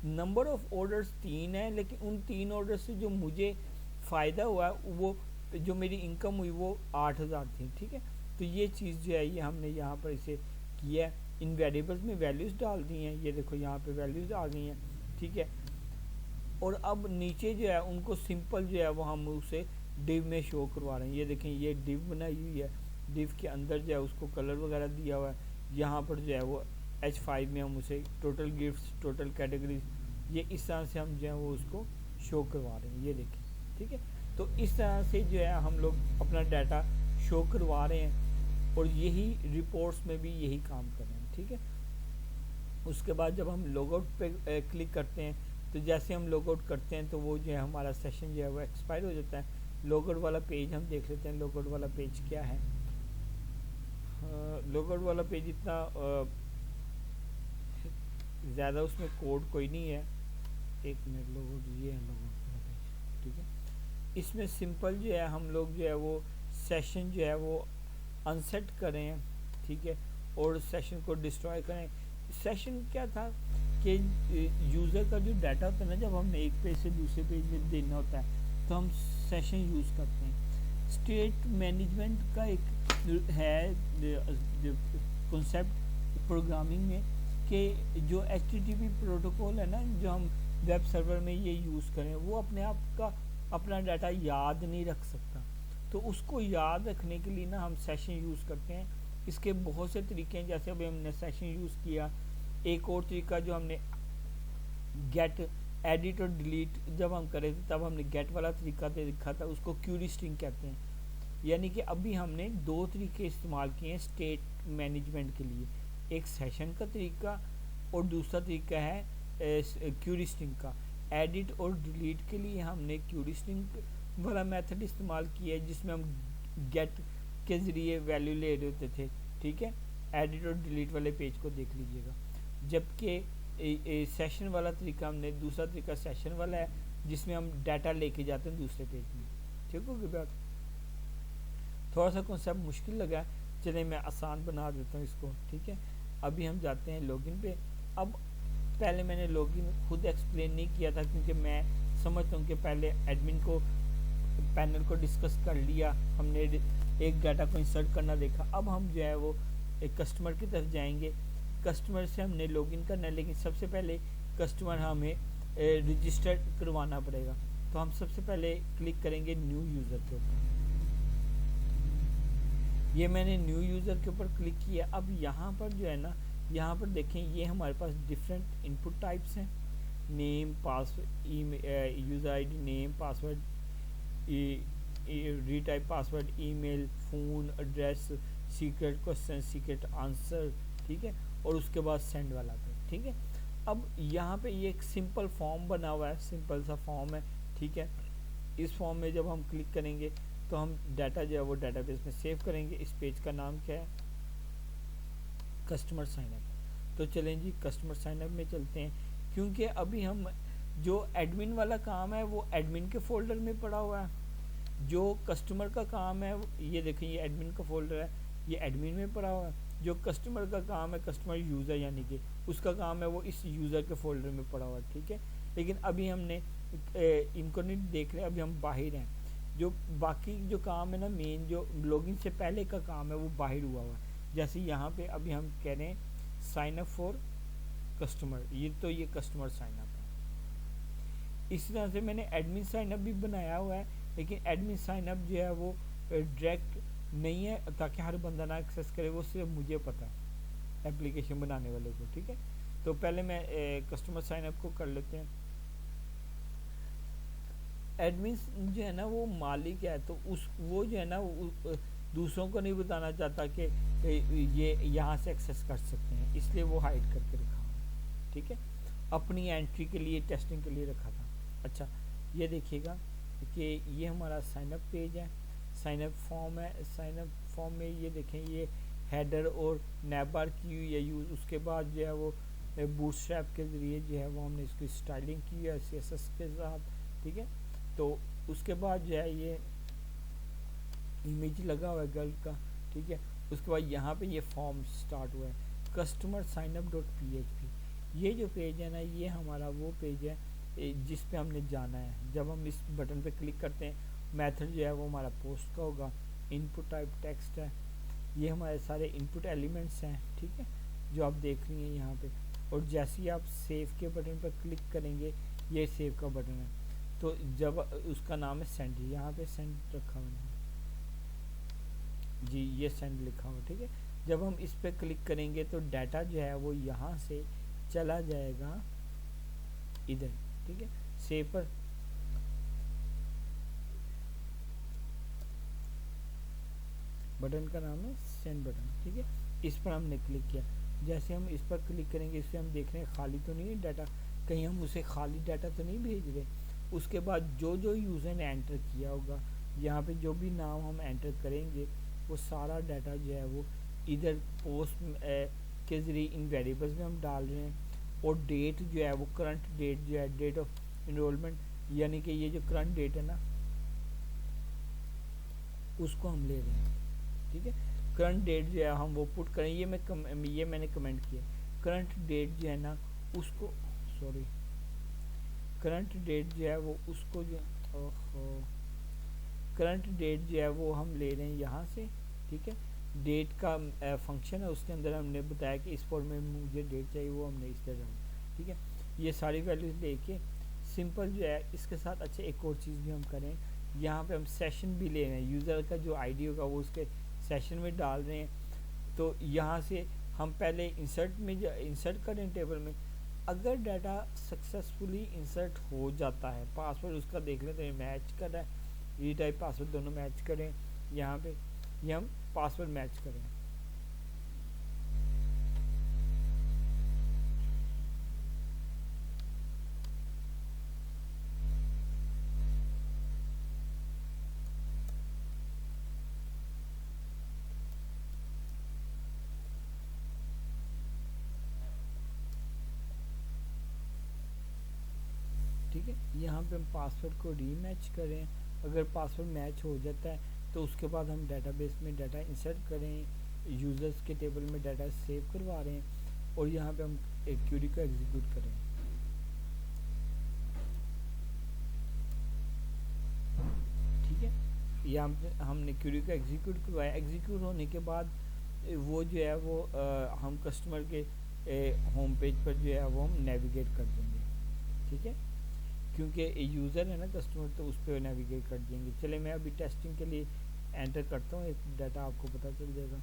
नंबर ऑफ ऑर्डर्स 3 है, लेकिन उन 3 ऑर्डर से जो मुझे फ़ायदा हुआ, वो जो मेरी इनकम हुई वो 8,000 थी। ठीक है, तो ये चीज़ जो है ये हमने यहाँ पर इसे किया है। इन वेरिएबल्स में वैल्यूज़ डाल दी हैं, ये देखो यहाँ पे वैल्यूज़ आ गई हैं। ठीक है, और अब नीचे जो है उनको सिंपल जो है वो हम उसे डिव में शो करवा रहे हैं। ये देखें, ये डिव बनाई हुई है, डिव के अंदर जो है उसको कलर वगैरह दिया हुआ है। यहाँ पर जो है वो H5 में हम उसे टोटल गिफ्ट्स, टोटल कैटेगरीज, ये इस तरह से हम जो है वो उसको शो करवा रहे हैं। ये देखें, ठीक है, तो इस तरह से जो है हम लोग अपना डाटा शो करवा रहे हैं, और यही रिपोर्ट्स में भी यही काम कर रहे हैं। ठीक है, उसके बाद जब हम लॉगआउट पे क्लिक करते हैं, तो जैसे हम लॉगआउट करते हैं तो वो जो है हमारा सेशन जो है वो एक्सपायर हो जाता है। लॉगआउट वाला पेज हम देख लेते हैं, लॉगआउट वाला पेज क्या है। लॉगआउट वाला पेज इतना ज़्यादा उसमें कोड कोई नहीं है। एक मिनट, लॉगआउट, ये है लॉगआउट वाला पेज। ठीक है, इसमें सिंपल जो है हम लोग जो है वो सेशन जो है वो अनसेट करें। ठीक है, और सेशन को डिस्ट्रॉय करें। सेशन क्या था कि यूज़र का जो डाटा होता है ना, जब हमने एक पेज से दूसरे पेज में देना होता है तो हम सेशन यूज़ करते हैं। स्टेट मैनेजमेंट का एक है कॉन्सेप्ट प्रोग्रामिंग में कि जो HTTP प्रोटोकॉल है ना, जो हम वेब सर्वर में ये यूज़ करें, वो अपने आप का अपना डाटा याद नहीं रख सकता। तो उसको याद रखने के लिए ना हम सेशन यूज़ करते हैं। इसके बहुत से तरीके हैं, जैसे अभी हमने सेशन यूज़ किया। एक और तरीका जो हमने गेट, एडिट और डिलीट जब हम करे थे तब हमने गेट वाला तरीका देखा था, उसको क्यूरी स्ट्रिंग कहते हैं। यानी कि अभी हमने दो तरीके इस्तेमाल किए हैं स्टेट मैनेजमेंट के लिए, एक सेशन का तरीका और दूसरा तरीका है क्यूरी स्ट्रिंग का। एडिट और डिलीट के लिए हमने क्यूरी स्ट्रिंग वाला मेथड इस्तेमाल किया है, जिसमें हम गेट के ज़रिए वैल्यू ले रहे होते थे, ठीक है। एडिट और डिलीट वाले पेज को देख लीजिएगा। जबकि सेशन वाला तरीका हमने, दूसरा तरीका सेशन वाला है, जिसमें हम डाटा लेके जाते हैं दूसरे पेज में। ठीक होगी बात? थोड़ा सा कॉन्सेप्ट मुश्किल लगा है, चलिए मैं आसान बना देता हूँ इसको, ठीक है। अभी हम जाते हैं लॉगिन पे। अब पहले मैंने लॉगिन खुद एक्सप्लेन नहीं किया था, क्योंकि मैं समझता हूँ कि पहले एडमिन को पैनल को डिस्कस कर लिया, हमने एक डाटा को इंसर्ट करना देखा। अब हम जो है वो एक कस्टमर की तरफ जाएंगे। कस्टमर से हमने लॉगिन करना है, लेकिन सबसे पहले कस्टमर हमें रजिस्टर करवाना पड़ेगा। तो हम सबसे पहले क्लिक करेंगे न्यू यूज़र के ऊपर। ये मैंने न्यू यूज़र के ऊपर क्लिक किया। अब यहाँ पर जो है ना, यहाँ पर देखें, ये हमारे पास डिफरेंट इनपुट टाइप्स हैं। Name, password, user ID, name, password, retype password, email, phone, address, secret question, secret answer, ठीक है। और उसके बाद सेंड वाला पे, ठीक है। अब यहाँ पे ये एक सिंपल फॉर्म बना हुआ है, सिंपल सा फॉर्म है, ठीक है। इस फॉर्म में जब हम क्लिक करेंगे तो हम डाटा जो है वो डाटाबेस में सेव करेंगे। इस पेज का नाम क्या है? Customer signup. तो चलें जी, कस्टमर साइनअप में चलते हैं, क्योंकि अभी हम जो एडमिन वाला काम है वो एडमिन के फोल्डर में पड़ा हुआ है। जो कस्टमर का काम है, ये देखें, ये एडमिन का फोल्डर है, ये एडमिन में पड़ा हुआ है। जो कस्टमर का काम है, कस्टमर यूज़र यानी कि उसका काम है, वो इस यूज़र के फोल्डर में पड़ा हुआ है, ठीक है। लेकिन अभी हमने इनको नहीं देख रहे, अभी हम बाहर हैं। जो बाकी जो काम है ना, मेन जो लॉगिन से पहले का काम है वो बाहर हुआ हुआ है। जैसे यहाँ पे अभी हम कह रहे हैं साइन अप फॉर कस्टमर, ये कस्टमर साइन अप है। इसी तरह से मैंने एडमिन साइन अप भी बनाया हुआ है, लेकिन एडमिन साइन अप जो है वो डायरेक्ट नहीं है, ताकि हर बंदा ना एक्सेस करे, वो सिर्फ मुझे पता है, एप्लीकेशन बनाने वाले को, ठीक है। तो पहले मैं कस्टमर साइन अप को कर लेते हैं। एडमिन जो है ना वो मालिक है, तो वो जो है ना दूसरों को नहीं बताना चाहता कि ये यहाँ से एक्सेस कर सकते हैं, इसलिए वो हाइड करके रखा हुआ, ठीक है। अपनी एंट्री के लिए, टेस्टिंग के लिए रखा था। अच्छा, ये देखिएगा कि ये हमारा साइनअप पेज है, साइनअप फॉर्म है। साइनअप फॉर्म में ये देखें, ये हेडर और नैबार की हुई है यूज़। उसके बाद जो है वो बूटस्ट्रैप के ज़रिए जो है वो हमने इसकी स्टाइलिंग की है CSS के साथ, ठीक है। तो उसके बाद जो है ये इमेज लगा हुआ है गर्ल का, ठीक है। उसके बाद यहाँ पे ये फॉर्म स्टार्ट हुआ है, कस्टमर साइनअप .php। ये जो पेज है ना, ये हमारा वो पेज है जिस पे हमने जाना है। जब हम इस बटन पे क्लिक करते हैं, मेथड जो है वो हमारा पोस्ट का होगा, इनपुट टाइप टेक्स्ट है, ये हमारे सारे इनपुट एलिमेंट्स हैं, ठीक है, जो आप देख रही हैं यहाँ पे। और जैसे ही आप सेव के बटन पर क्लिक करेंगे, ये सेव का बटन है, तो जब उसका नाम है सेंड, यहाँ पे सेंड रखा हुआ है जी, ये सेंड लिखा हुआ, ठीक है। जब हम इस पर क्लिक करेंगे तो डाटा जो है वो यहाँ से चला जाएगा इधर, ठीक है, सेव पर। बटन का नाम है सेंड बटन, ठीक है। इस पर हमने क्लिक किया। जैसे हम इस पर क्लिक करेंगे, इससे हम देख रहे हैं खाली तो नहीं है डाटा, कहीं हम उसे खाली डाटा तो नहीं भेज रहे। उसके बाद जो जो यूज़र ने एंटर किया होगा, यहाँ पे जो भी नाम हम एंटर करेंगे, वो सारा डाटा जो है वो इधर पोस्ट के ज़रिए इन वेरिएबल्स में हम डाल रहे हैं। और डेट जो है वो करंट डेट जो है, डेट ऑफ इनरोलमेंट, यानी कि ये जो करंट डेट है ना, उसको हम ले रहे हैं, ठीक है। करंट डेट जो है हम वो पुट करें, ये मैंने कमेंट किया। करंट डेट जो है ना उसको, करंट डेट जो है वो उसको जो, ओहो, करंट डेट जो है वो हम ले रहे हैं यहाँ से, ठीक है। डेट का फंक्शन है, उसके अंदर हमने बताया कि इस फॉर्म में मुझे डेट चाहिए, वो हमने इस तरह, ठीक है। ये सारी वैल्यूज लेके सिंपल जो है इसके साथ अच्छा एक और चीज़ भी हम करें, यहाँ पे हम सेशन भी ले रहे हैं, यूज़र का जो आईडी होगा वो उसके सेशन में डाल रहे हैं। तो यहाँ से हम पहले इंसर्ट में इंसर्ट करें टेबल में, अगर डाटा सक्सेसफुली इंसर्ट हो जाता है, पासवर्ड उसका देख लेते हैं मैच कर रहा है, ये टाइप पासवर्ड दोनों मैच करें, यहाँ पे ये हम पासवर्ड मैच करें। ठीक है, यहाँ पे हम पासवर्ड को रीमैच करें, अगर पासवर्ड मैच हो जाता है तो उसके बाद हम डाटाबेस में डाटा इंसर्ट करें, यूज़र्स के टेबल में डाटा सेव करवा रहे हैं और यहाँ पे हम एक क्वेरी को एग्जीक्यूट करें। ठीक है, यहाँ हमने क्वेरी को एग्जीक्यूट करवाया, एग्जीक्यूट होने के बाद वो जो है वो हम कस्टमर के होम पेज पर जो है वो हम नेविगेट कर देंगे। ठीक है, क्योंकि यूज़र है ना कस्टमर, तो उस पर नेविगेट कर देंगे। चले मैं अभी टेस्टिंग के लिए एंटर करता हूँ, एक डाटा आपको पता चल जाएगा।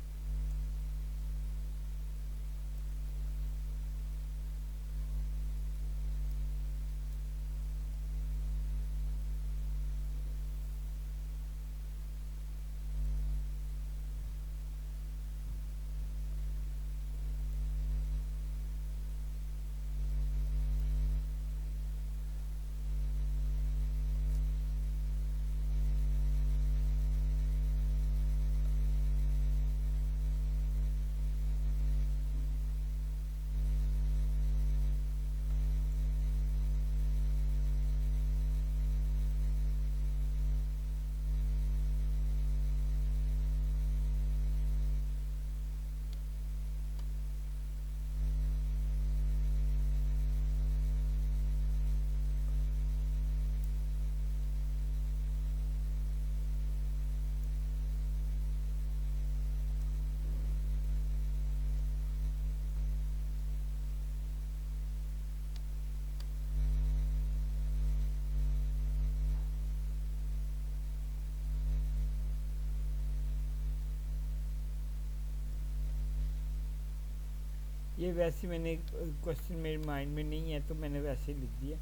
ये वैसे मैंने क्वेश्चन मेरे माइंड में नहीं है तो मैंने वैसे ही लिख दिया।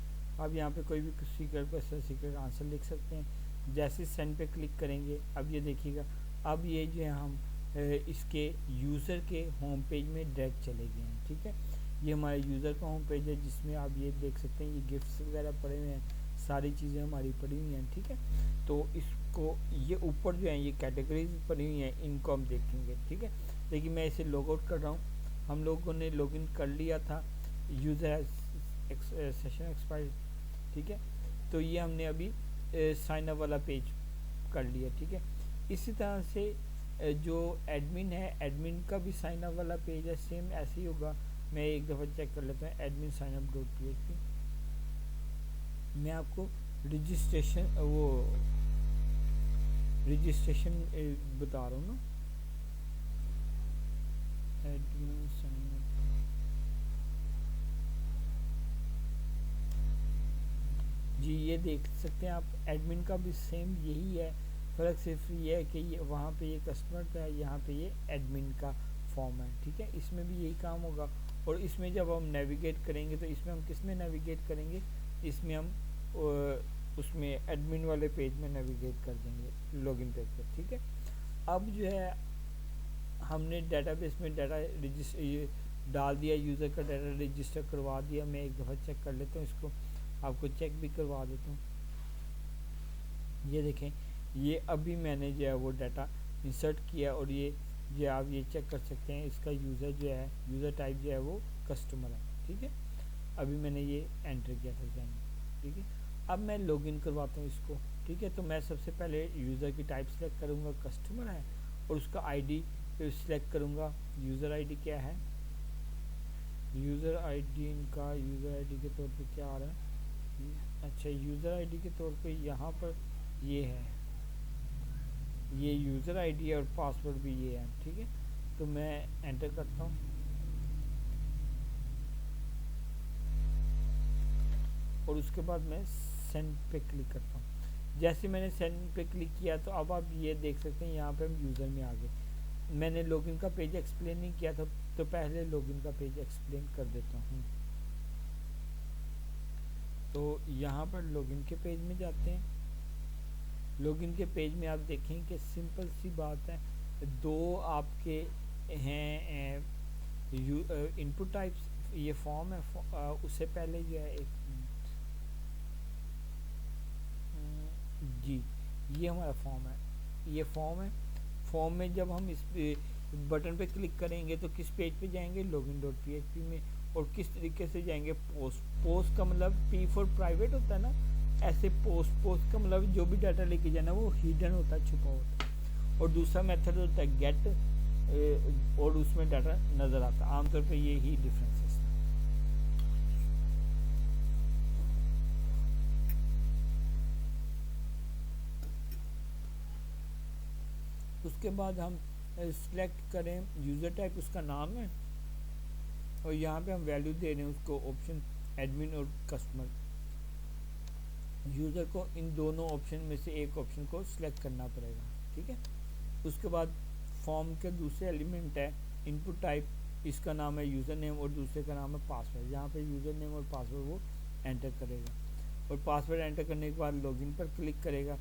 अब यहाँ पे कोई भी सीक्रेट क्वेश्चन सीक्रेट आंसर लिख सकते हैं। जैसे सेंड पे क्लिक करेंगे, अब ये देखिएगा, अब ये जो है हम इसके यूज़र के होम पेज में डायरेक्ट चले गए हैं। ठीक है, ये हमारे यूज़र का होम पेज है जिसमें आप ये देख सकते हैं, ये गिफ्ट्स वगैरह पड़े हुए हैं, सारी चीज़ें हमारी पड़ी हुई हैं। ठीक है, तो इसको ये ऊपर जो है ये कैटेगरीज पड़ी हुई हैं, इनको हम देखेंगे। ठीक है, लेकिन मैं इसे लॉग आउट कर रहा हूँ। हम लोगों ने लॉगिन कर लिया था, यूज़र सेशन एक्सपायर्ड। ठीक है, तो ये हमने अभी साइन अप वाला पेज कर लिया। ठीक है, इसी तरह से जो एडमिन है, एडमिन का भी साइन अप वाला पेज है, सेम ऐसे ही होगा। मैं एक दफ़ा चेक कर लेता हूँ, एडमिन साइन अप .php। मैं आपको रजिस्ट्रेशन बता रहा हूँ ना, एडमिन साइन अप। जी ये देख सकते हैं आप, एडमिन का भी सेम यही है, फ़र्क सिर्फ ये है कि ये वहाँ पे ये कस्टमर का है, यहाँ पे ये एडमिन का फॉर्म है। ठीक है, इसमें भी यही काम होगा। और इसमें जब हम नेविगेट करेंगे तो इसमें हम किस में नेविगेट करेंगे, इसमें हम उसमें एडमिन वाले पेज में नेविगेट कर देंगे, लॉगिन पेज पर। ठीक है, अब जो है हमने डेटाबेस में डाटा रजिस्टर डाल दिया, यूज़र का डाटा रजिस्टर करवा दिया। मैं एक दफ़ा चेक कर लेता हूँ, इसको आपको चेक भी करवा देता हूँ। ये देखें, ये अभी मैंने जो है वो डाटा इंसर्ट किया और ये जो आप ये चेक कर सकते हैं, इसका यूज़र जो है, यूज़र टाइप जो है वो कस्टमर है। ठीक है, अभी मैंने ये एंटर किया था जैन। ठीक है, अब मैं लॉगिन करवाता हूँ इसको। ठीक है, तो मैं सबसे पहले यूज़र की टाइप सेलेक्ट करूँगा, कस्टमर है, और उसका आईडी सिलेक्ट करूँगा। यूज़र आईडी क्या है, यूज़र आईडी इनका यूज़र आईडी के तौर पे क्या आ रहा है, अच्छा यूज़र आईडी के तौर पे यहाँ पर ये है, ये यूज़र आईडी है और पासवर्ड भी ये है, ठीक है। तो मैं एंटर करता हूँ और उसके बाद मैं सेंड पे क्लिक करता हूँ। जैसे मैंने सेंड पे क्लिक किया तो अब आप ये देख सकते हैं यहाँ पे हम यूज़र में आ गए। मैंने लॉगिन का पेज एक्सप्लेन नहीं किया था, तो पहले लॉगिन का पेज एक्सप्लेन कर देता हूँ। तो यहाँ पर लॉगिन के पेज में जाते हैं। लॉगिन के पेज में आप देखें कि सिंपल सी बात है, दो आपके हैं इनपुट टाइप्स। ये फॉर्म है, उससे पहले जो है एक जी, ये हमारा फॉर्म है, ये फॉर्म है। फॉर्म में जब हम इस बटन पे क्लिक करेंगे तो किस पेज पे जाएंगे, login.php में। और किस तरीके से जाएंगे, पोस्ट। पोस्ट का मतलब P फॉर प्राइवेट होता है ना, ऐसे पोस्ट। पोस्ट का मतलब जो भी डाटा लेके जाना वो हिडन होता है, छुपा होता है। और दूसरा मेथड होता है गेट, और उसमें डाटा नज़र आता है। आमतौर पर ये ही डिफरेंसेस है। उसके बाद हम सिलेक्ट करें यूज़र टाइप, उसका नाम है, और यहाँ पे हम वैल्यू दे रहे हैं उसको ऑप्शन एडमिन और कस्टमर। यूज़र को इन दोनों ऑप्शन में से एक ऑप्शन को सिलेक्ट करना पड़ेगा, ठीक है। उसके बाद फॉर्म के दूसरे एलिमेंट है इनपुट टाइप, इसका नाम है यूज़र नेम और दूसरे का नाम है पासवर्ड। यहाँ पे यूज़र नेम और पासवर्ड वो एंटर करेगा, और पासवर्ड एंटर करने के बाद लॉगिन पर क्लिक करेगा,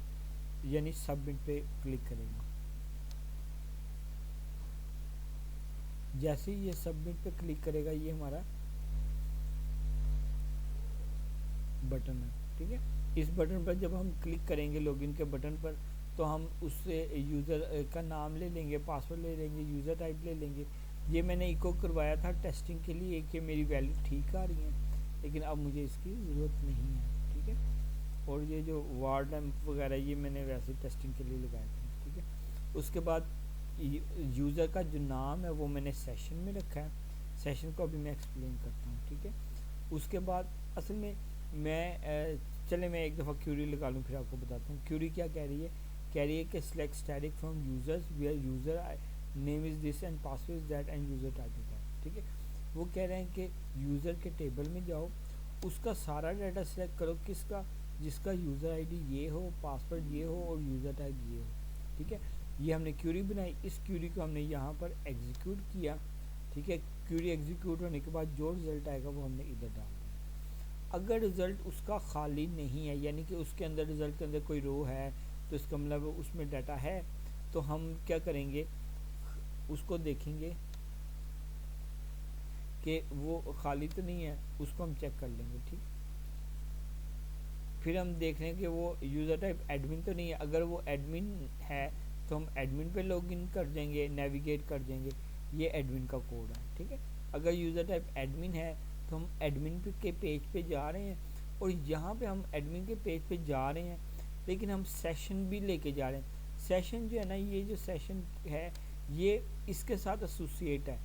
यानी सबमिट पे क्लिक करेगा। जैसे ही ये सबमिट पे क्लिक करेगा, ये हमारा बटन है, ठीक है। इस बटन पर जब हम क्लिक करेंगे लॉगिन के बटन पर, तो हम उससे यूज़र का नाम ले लेंगे, पासवर्ड ले लेंगे, यूज़र टाइप ले लेंगे। ये मैंने इको करवाया था टेस्टिंग के लिए कि मेरी वैल्यू ठीक आ रही है, लेकिन अब मुझे इसकी ज़रूरत नहीं है, ठीक है। और ये जो वार्ड वगैरह ये मैंने वैसे टेस्टिंग के लिए लगाए थे, ठीक है। उसके बाद यूज़र का जो नाम है वो मैंने सेशन में रखा है। सेशन को अभी मैं एक्सप्लेन करता हूँ, ठीक है। उसके बाद असल में चले मैं एक दफ़ा क्यूरी लगा लूँ, फिर आपको बताता हूँ क्यूरी क्या कह रही है। कह रही है कि select static from users where user name is this and password that and user type is that, ठीक है। वो कह रहे हैं कि यूज़र के टेबल में जाओ, उसका सारा डाटा सेलेक्ट करो, किसका, जिसका यूज़र आईडी ये हो, पासवर्ड ये हो और यूज़र टाइप ये हो, ठीक है। ये हमने क्यूरी बनाई, इस क्यूरी को हमने यहाँ पर एग्जीक्यूट किया, ठीक है। क्यूरी एग्जीक्यूट होने के बाद जो रिज़ल्ट आएगा वो हमने इधर डाल दिया। अगर रिज़ल्ट उसका खाली नहीं है, यानी कि उसके अंदर रिज़ल्ट के अंदर कोई रो है, तो इसका मतलब उसमें डाटा है, तो हम क्या करेंगे, उसको देखेंगे कि वो खाली तो नहीं है, उसको हम चेक कर लेंगे, ठीक। फिर हम देख रहे हैं कि वो यूज़र टाइप एडमिन तो नहीं है। अगर वो एडमिन है तो हम एडमिन पे लॉगिन कर देंगे, नेविगेट कर देंगे, ये एडमिन का कोड है, ठीक है। अगर यूज़र टाइप एडमिन है तो हम एडमिन के पेज पे जा रहे हैं, और यहाँ पे हम एडमिन के पेज पे जा रहे हैं, लेकिन हम सेशन भी लेके जा रहे हैं। सेशन जो है ना, ये जो सेशन है ये इसके साथ एसोसिएट है।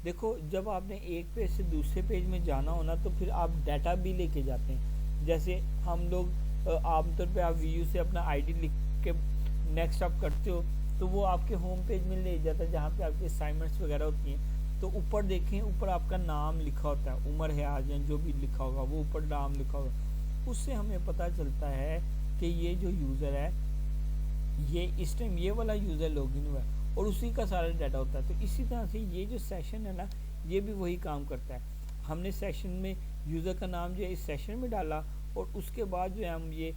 देखो, जब आपने एक पेज से दूसरे पेज में जाना हो ना, तो फिर आप डाटा भी लेके जाते हैं। जैसे हम लोग आमतौर पे आप वीयू से अपना आईडी लिख के नेक्स्ट आप करते हो, तो वो आपके होम पेज में ले जाता है जहाँ पे आपकी असाइनमेंट्स वगैरह होती हैं। तो ऊपर देखें, ऊपर आपका नाम लिखा होता है, उमर है आज, जो भी लिखा होगा वो ऊपर नाम लिखा होगा। उससे हमें पता चलता है कि ये जो यूज़र है, ये इस टाइम ये वाला यूज़र लॉगिन हुआ है, और उसी का सारा डाटा होता है। तो इसी तरह से ये जो सेशन है ना, ये भी वही काम करता है। हमने सेशन में यूज़र का नाम जो है इस सेशन में डाला, और उसके बाद जो है हम ये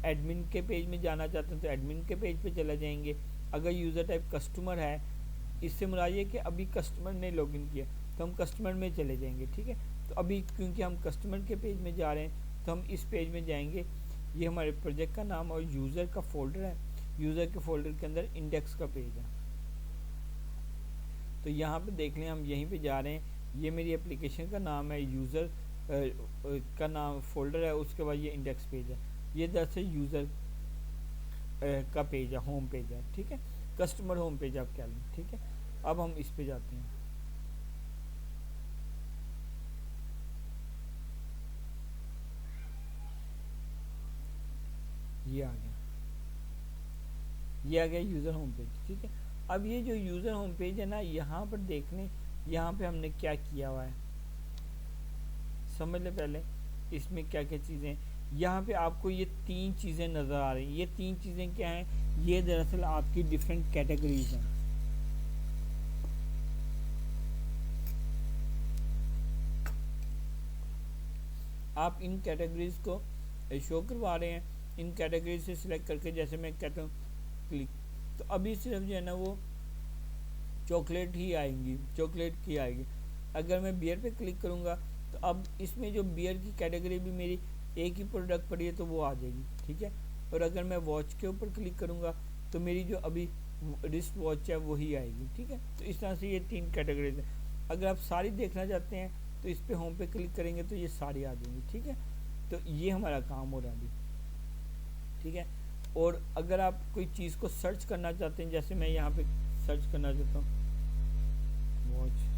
एडमिन के पेज में जाना चाहते हैं तो एडमिन के पेज पे चला जाएंगे। अगर यूज़र टाइप कस्टमर है, इससे मुराद ये कि अभी कस्टमर ने लॉगिन किया, तो हम कस्टमर में चले जाएंगे, ठीक है। तो अभी क्योंकि हम कस्टमर के पेज में जा रहे हैं, तो हम इस पेज में जाएंगे। ये हमारे प्रोजेक्ट का नाम और यूज़र का फोल्डर है। यूज़र के फोल्डर के अंदर इंडेक्स का पेज है। तो यहाँ पे देख लें, हम यहीं पे जा रहे हैं। ये मेरी एप्लीकेशन का नाम है, यूज़र का नाम फोल्डर है, उसके बाद ये इंडेक्स पेज है। ये दरअसल यूज़र का पेज है, होम पेज है, ठीक है। कस्टमर होम पेज आप कह लें, ठीक है। अब हम इस पे जाते हैं, ये आ गया। ये आ गया यूज़र होम पेज। ठीक है, अब ये जो यूज़र होम पेज है ना, यहाँ पर देख लें, यहाँ पे हमने क्या किया हुआ है, समझ लें पहले इसमें क्या क्या चीज़ें। यहाँ पे आपको ये 3 चीज़ें नज़र आ रही हैं। ये 3 चीज़ें क्या हैं, ये दरअसल आपकी डिफरेंट कैटेगरीज हैं। आप इन कैटेगरीज को शो करवा रहे हैं, इन कैटेगरीज से सिलेक्ट करके, जैसे मैं कहता हूँ क्लिक, तो अभी सिर्फ जो है ना वो चॉकलेट ही आएंगी, चॉकलेट की आएगी। अगर मैं बियर पे क्लिक करूँगा तो अब इसमें जो बियर की कैटेगरी भी मेरी एक ही प्रोडक्ट पड़ी है तो वो आ जाएगी। ठीक है, और अगर मैं वॉच के ऊपर क्लिक करूँगा तो मेरी जो अभी रिस्ट वॉच है वही आएगी। ठीक है, तो इस तरह से ये 3 कैटेगरीज है। अगर आप सारी देखना चाहते हैं तो इस पर होम पे क्लिक करेंगे तो ये सारी आ जाएंगी। ठीक है, तो ये हमारा काम हो रहा है अभी। ठीक है, और अगर आप कोई चीज़ को सर्च करना चाहते हैं, जैसे मैं यहाँ पे सर्च करना चाहता हूँ वॉच।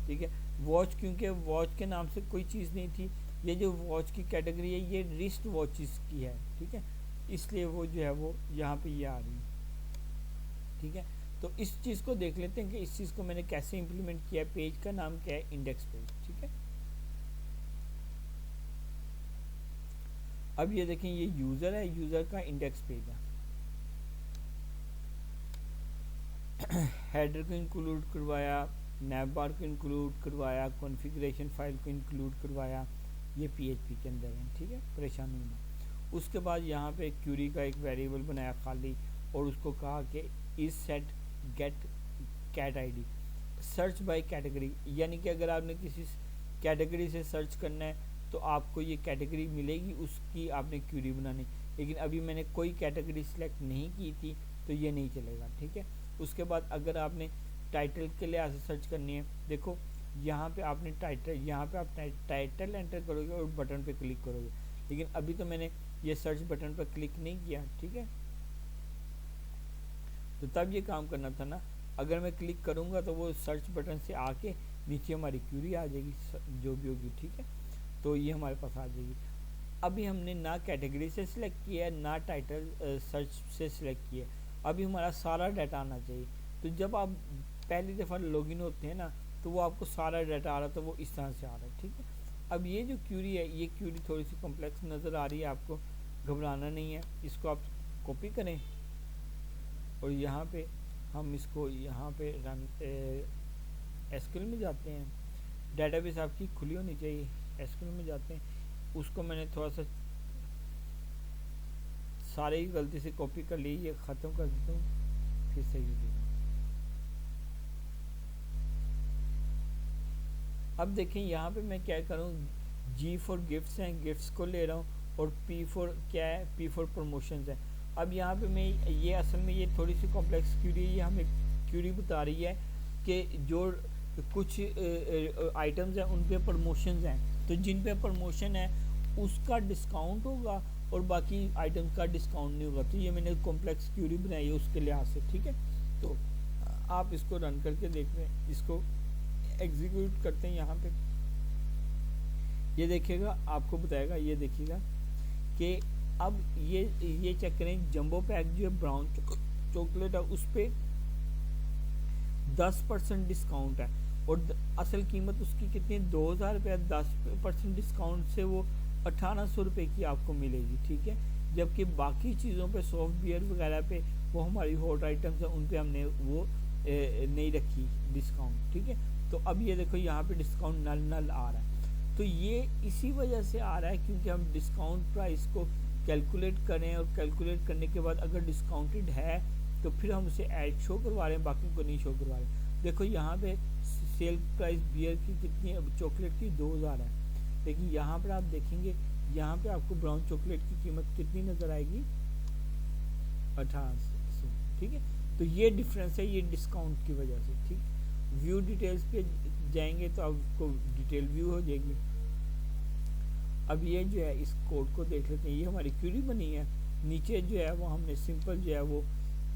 ठीक है, वॉच, क्योंकि वॉच के नाम से कोई चीज़ नहीं थी, ये जो वॉच की कैटेगरी है ये रिस्ट वॉचेस की है। ठीक है, इसलिए वो जो है वो यहाँ पे ये आ रही है। ठीक है, तो इस चीज़ को देख लेते हैं कि इस चीज़ को मैंने कैसे इम्प्लीमेंट किया है। पेज का नाम क्या है, इंडेक्स पेज। ठीक है, अब ये देखें, ये यूज़र है, यूज़र का इंडेक्स पेज है। हेडर को इंक्लूड करवाया, नैव बार को इंक्लूड करवाया, कॉन्फ़िगरेशन फाइल को इंक्लूड करवाया, ये PHP के अंदर है। ठीक है, परेशान होना। उसके बाद यहाँ पे क्यूरी का एक वेरिएबल बनाया खाली, और उसको कहा कि is set get cat ID, search by category, यानी कि अगर आपने किसी कैटेगरी से सर्च करना है तो आपको ये कैटेगरी मिलेगी, उसकी आपने क्यूरी बनानी। लेकिन अभी मैंने कोई कैटेगरी सिलेक्ट नहीं की थी तो ये नहीं चलेगा। ठीक है, उसके बाद अगर आपने टाइटल के लिहाज से सर्च करनी है, देखो यहाँ पे आपने टाइटल, यहाँ पे आप टाइटल एंटर करोगे और बटन पे क्लिक करोगे, लेकिन अभी तो मैंने ये सर्च बटन पर क्लिक नहीं किया। ठीक है, तो तब ये काम करना था ना, अगर मैं क्लिक करूँगा तो वो सर्च बटन से आके नीचे हमारी क्यूरी आ जाएगी जो भी होगी। ठीक है, तो ये हमारे पास आ जाएगी। अभी हमने ना कैटेगरी से सिलेक्ट किया है, ना टाइटल सर्च से सिलेक्ट किया है, अभी हमारा सारा डाटा आना चाहिए। तो जब आप पहली दफ़ा लॉगिन होते हैं ना तो वो आपको सारा डाटा आ रहा था, वो इस तरह से आ रहा है। ठीक है, अब ये जो क्यूरी है, ये क्यूरी थोड़ी सी कॉम्प्लेक्स नज़र आ रही है, आपको घबराना नहीं है। इसको आप कॉपी करें और यहाँ पे हम इसको यहाँ पे रन एसक्यूएल में जाते हैं, डेटाबेस आपकी खुली होनी चाहिए, एसक्यूएल में जाते हैं। उसको मैंने थोड़ा सा सारे ही गलती से कॉपी कर ली, ये ख़त्म कर देता हूँ, फिर सही हो जाएगा। अब देखें यहाँ पे मैं क्या करूँ, G फॉर गिफ्ट्स हैं, गिफ्ट्स को ले रहा हूँ, और P फॉर क्या है, P फॉर प्रमोशंस है। अब यहाँ पे मैं ये असल में ये थोड़ी सी कॉम्प्लेक्स क्यूरी, ये हमें क्यूरी बता रही है कि जो कुछ आइटम्स हैं उन पे प्रमोशंस हैं, तो जिन पे प्रमोशन है उसका डिस्काउंट होगा और बाकी आइटम्स का डिस्काउंट नहीं होगा। तो ये मैंने कॉम्प्लेक्स क्यूरी बनाई है उसके लिहाज से। ठीक है, तो आप इसको रन करके देख रहे हैं, इसको एग्जीक्यूट करते हैं। यहाँ पे ये देखिएगा, आपको बताएगा, ये देखिएगा कि अब ये चेक करें, जंबो पैक जो है ब्राउन चॉकलेट है उस पर 10% डिस्काउंट है, और असल कीमत उसकी कितनी, 2000 रुपये। 10% डिस्काउंट से वो 1800 रुपये की आपको मिलेगी। ठीक है, जबकि बाकी चीज़ों पे, सॉफ्टवेयर वगैरह पे, वो हमारी हॉट आइटम्स है उन पे हमने वो नहीं रखी डिस्काउंट। ठीक है, तो अब ये देखो यहाँ पे डिस्काउंट नल आ रहा है। तो ये इसी वजह से आ रहा है क्योंकि हम डिस्काउंट प्राइस को कैलकुलेट करें, और कैलकुलेट करने के बाद अगर डिस्काउंटेड है तो फिर हम उसे ऐड शो करवा रहे हैं, बाकी को नहीं शो करवा रहे। देखो यहाँ पे सेल प्राइस बियर की कितनी, अब चॉकलेट की 2000 है, लेकिन यहाँ पर आप देखेंगे, यहाँ पे आपको ब्राउन चॉकलेट की कीमत कितनी नज़र आएगी, 1800। ठीक है, तो ये डिफरेंस है, ये डिस्काउंट की वजह से। ठीक, व्यू डिटेल्स पे जाएंगे तो आपको डिटेल व्यू हो जाएगी। अब ये जो है इस कोड को देख लेते हैं, ये हमारी क्यूरी बनी है। नीचे जो है वो हमने सिंपल जो है वो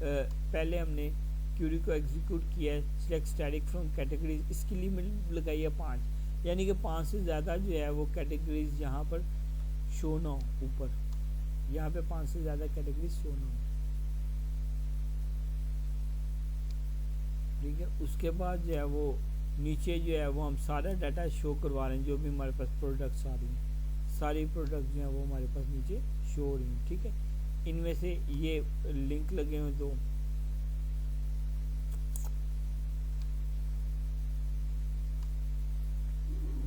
पहले हमने क्यूरी को एग्जीक्यूट किया है, सिलेक्ट स्टैटिक फ्रॉम कैटेगरीज, इसकी लिमिट लगाई है 5, यानी कि 5 से ज़्यादा जो है वो कैटेगरीज यहाँ पर शो ना हो, ऊपर यहाँ पे 5 से ज़्यादा कैटेगरीज शो ना हो। ठीक है। उसके बाद जो है वो नीचे जो है वो हम सारा डाटा शो करवा रहे हैं, जो भी हमारे पास प्रोडक्ट्स आ रही हैं, सारी प्रोडक्ट्स जो हैं वो हमारे पास नीचे शो हो रही हैं, ठीक है। इनमें से ये लिंक लगे हुए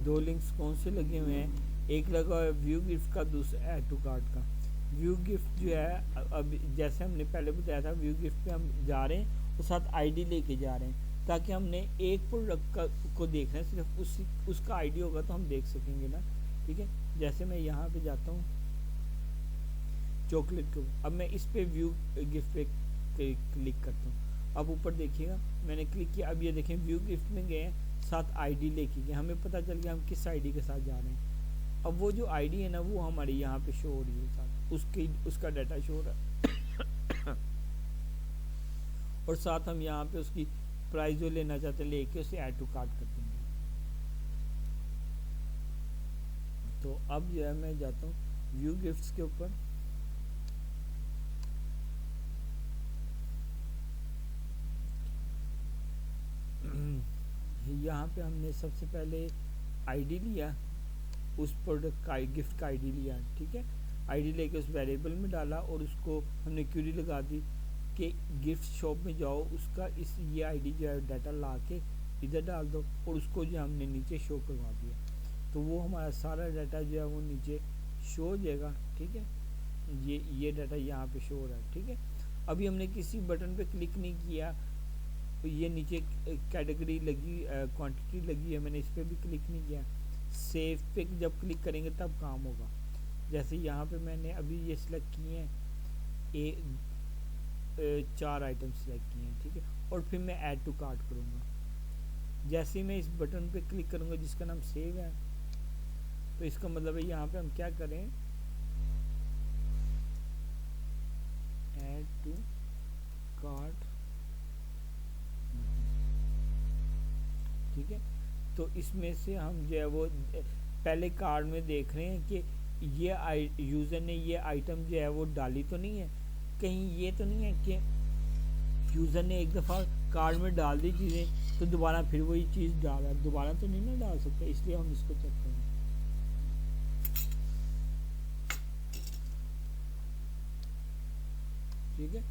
दो लिंक्स कौन से लगे हुए हैं, एक लगा हुआ है व्यू गिफ्ट का, दूसरा ऐड टू कार्ट का। व्यू गिफ्ट जो है अब जैसे हमने पहले बताया था, व्यू गिफ्ट पे हम जा रहे हैं और साथ आईडी लेके जा रहे हैं, ताकि हमने एक प्रोडक्ट को देख रहे हैं, सिर्फ उसका आईडी होगा तो हम देख सकेंगे ना, ठीक है। जैसे मैं यहाँ पे जाता हूँ चॉकलेट के, अब मैं इस पे व्यू गिफ्ट पे क्लिक करता हूँ। अब ऊपर देखिएगा मैंने क्लिक किया, अब ये देखें व्यू गिफ्ट में गए हैं, साथ आईडी लेके गए, हमें पता चल गया हम किस आईडी के साथ जा रहे हैं। अब वो जो आईडी है ना वो हमारे यहाँ पे शो हो रही है, साथ उसका डाटा शो हो रहा है और साथ हम यहाँ पे उसकी प्राइस जो लेना चाहते हैं लेके उसे ऐड टू कार्ट कर देंगे। तो अब जो है मैं जाता हूँ व्यू गिफ्ट्स के ऊपर, यहाँ पे हमने सबसे पहले आईडी लिया, उस प्रोडक्ट का गिफ्ट का आईडी लिया, ठीक है। आईडी लेके उस वेरिएबल में डाला और उसको हमने क्यूरी लगा दी कि गिफ्ट शॉप में जाओ, उसका ये आईडी जो है डाटा ला के इधर डाल दो, और उसको जो हमने नीचे शो करवा दिया, तो वो हमारा सारा डाटा जो है वो नीचे शो हो जाएगा, ठीक है। ये डाटा यहाँ पे शो हो रहा है, ठीक है। अभी हमने किसी बटन पे क्लिक नहीं किया, तो ये नीचे कैटेगरी लगी, क्वांटिटी लगी है, मैंने इस पर भी क्लिक नहीं किया। सेव पे जब क्लिक करेंगे तब काम होगा। जैसे यहाँ पे मैंने अभी ये सिलेक्ट किए हैं, 4 आइटम सिलेक्ट किए हैं, ठीक है। और फिर मैं ऐड टू कार्ट करूँगा। जैसे ही मैं इस बटन पे क्लिक करूँगा जिसका नाम सेव है, तो इसका मतलब है यहाँ पे हम क्या करें, ऐड टू कार्ट, ठीक है। तो इसमें से हम जो है वो पहले कार्ड में देख रहे हैं कि ये यूज़र ने ये आइटम जो है वो डाली तो नहीं है, कहीं ये तो नहीं है कि यूज़र ने एक दफ़ा कार्ड में डाल दी चीज़ें तो दोबारा फिर वही चीज़ डाला, दोबारा तो नहीं ना डाल सकते, इसलिए हम इसको चेक करेंगे। ठीक है,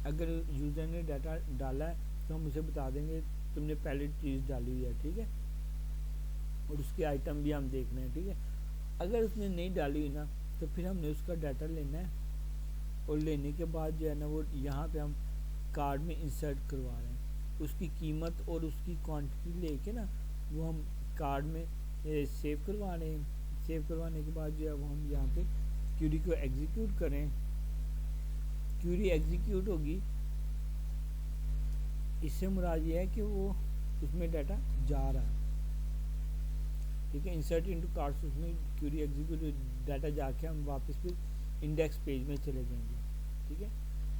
अगर यूज़र ने डाटा डाला है तो हम उसे बता देंगे तुमने पहले चीज़ डाली हुई है, ठीक है, और उसके आइटम भी हम देख रहे हैं, ठीक है। अगर उसने नहीं डाली हुई ना तो फिर हमने उसका डाटा लेना है, और लेने के बाद जो है ना वो यहाँ पे हम कार्ड में इंसर्ट करवा रहे हैं, उसकी कीमत और उसकी क्वांटिटी लेके ना वो हम कार्ड में सेव करवा रहे हैं। सेव करवाने के बाद जो है वो हम यहाँ पे क्यूरी को एग्जीक्यूट करें, क्यूरी एग्जीक्यूट होगी, इससे मुराद ये है कि वो उसमें डाटा जा रहा है, ठीक है। इंसर्ट इनटू कार्ड्स, उसमें क्यूरी एग्जीक्यूट डाटा जाके हम वापस फिर इंडेक्स पेज में चले जाएंगे, ठीक है।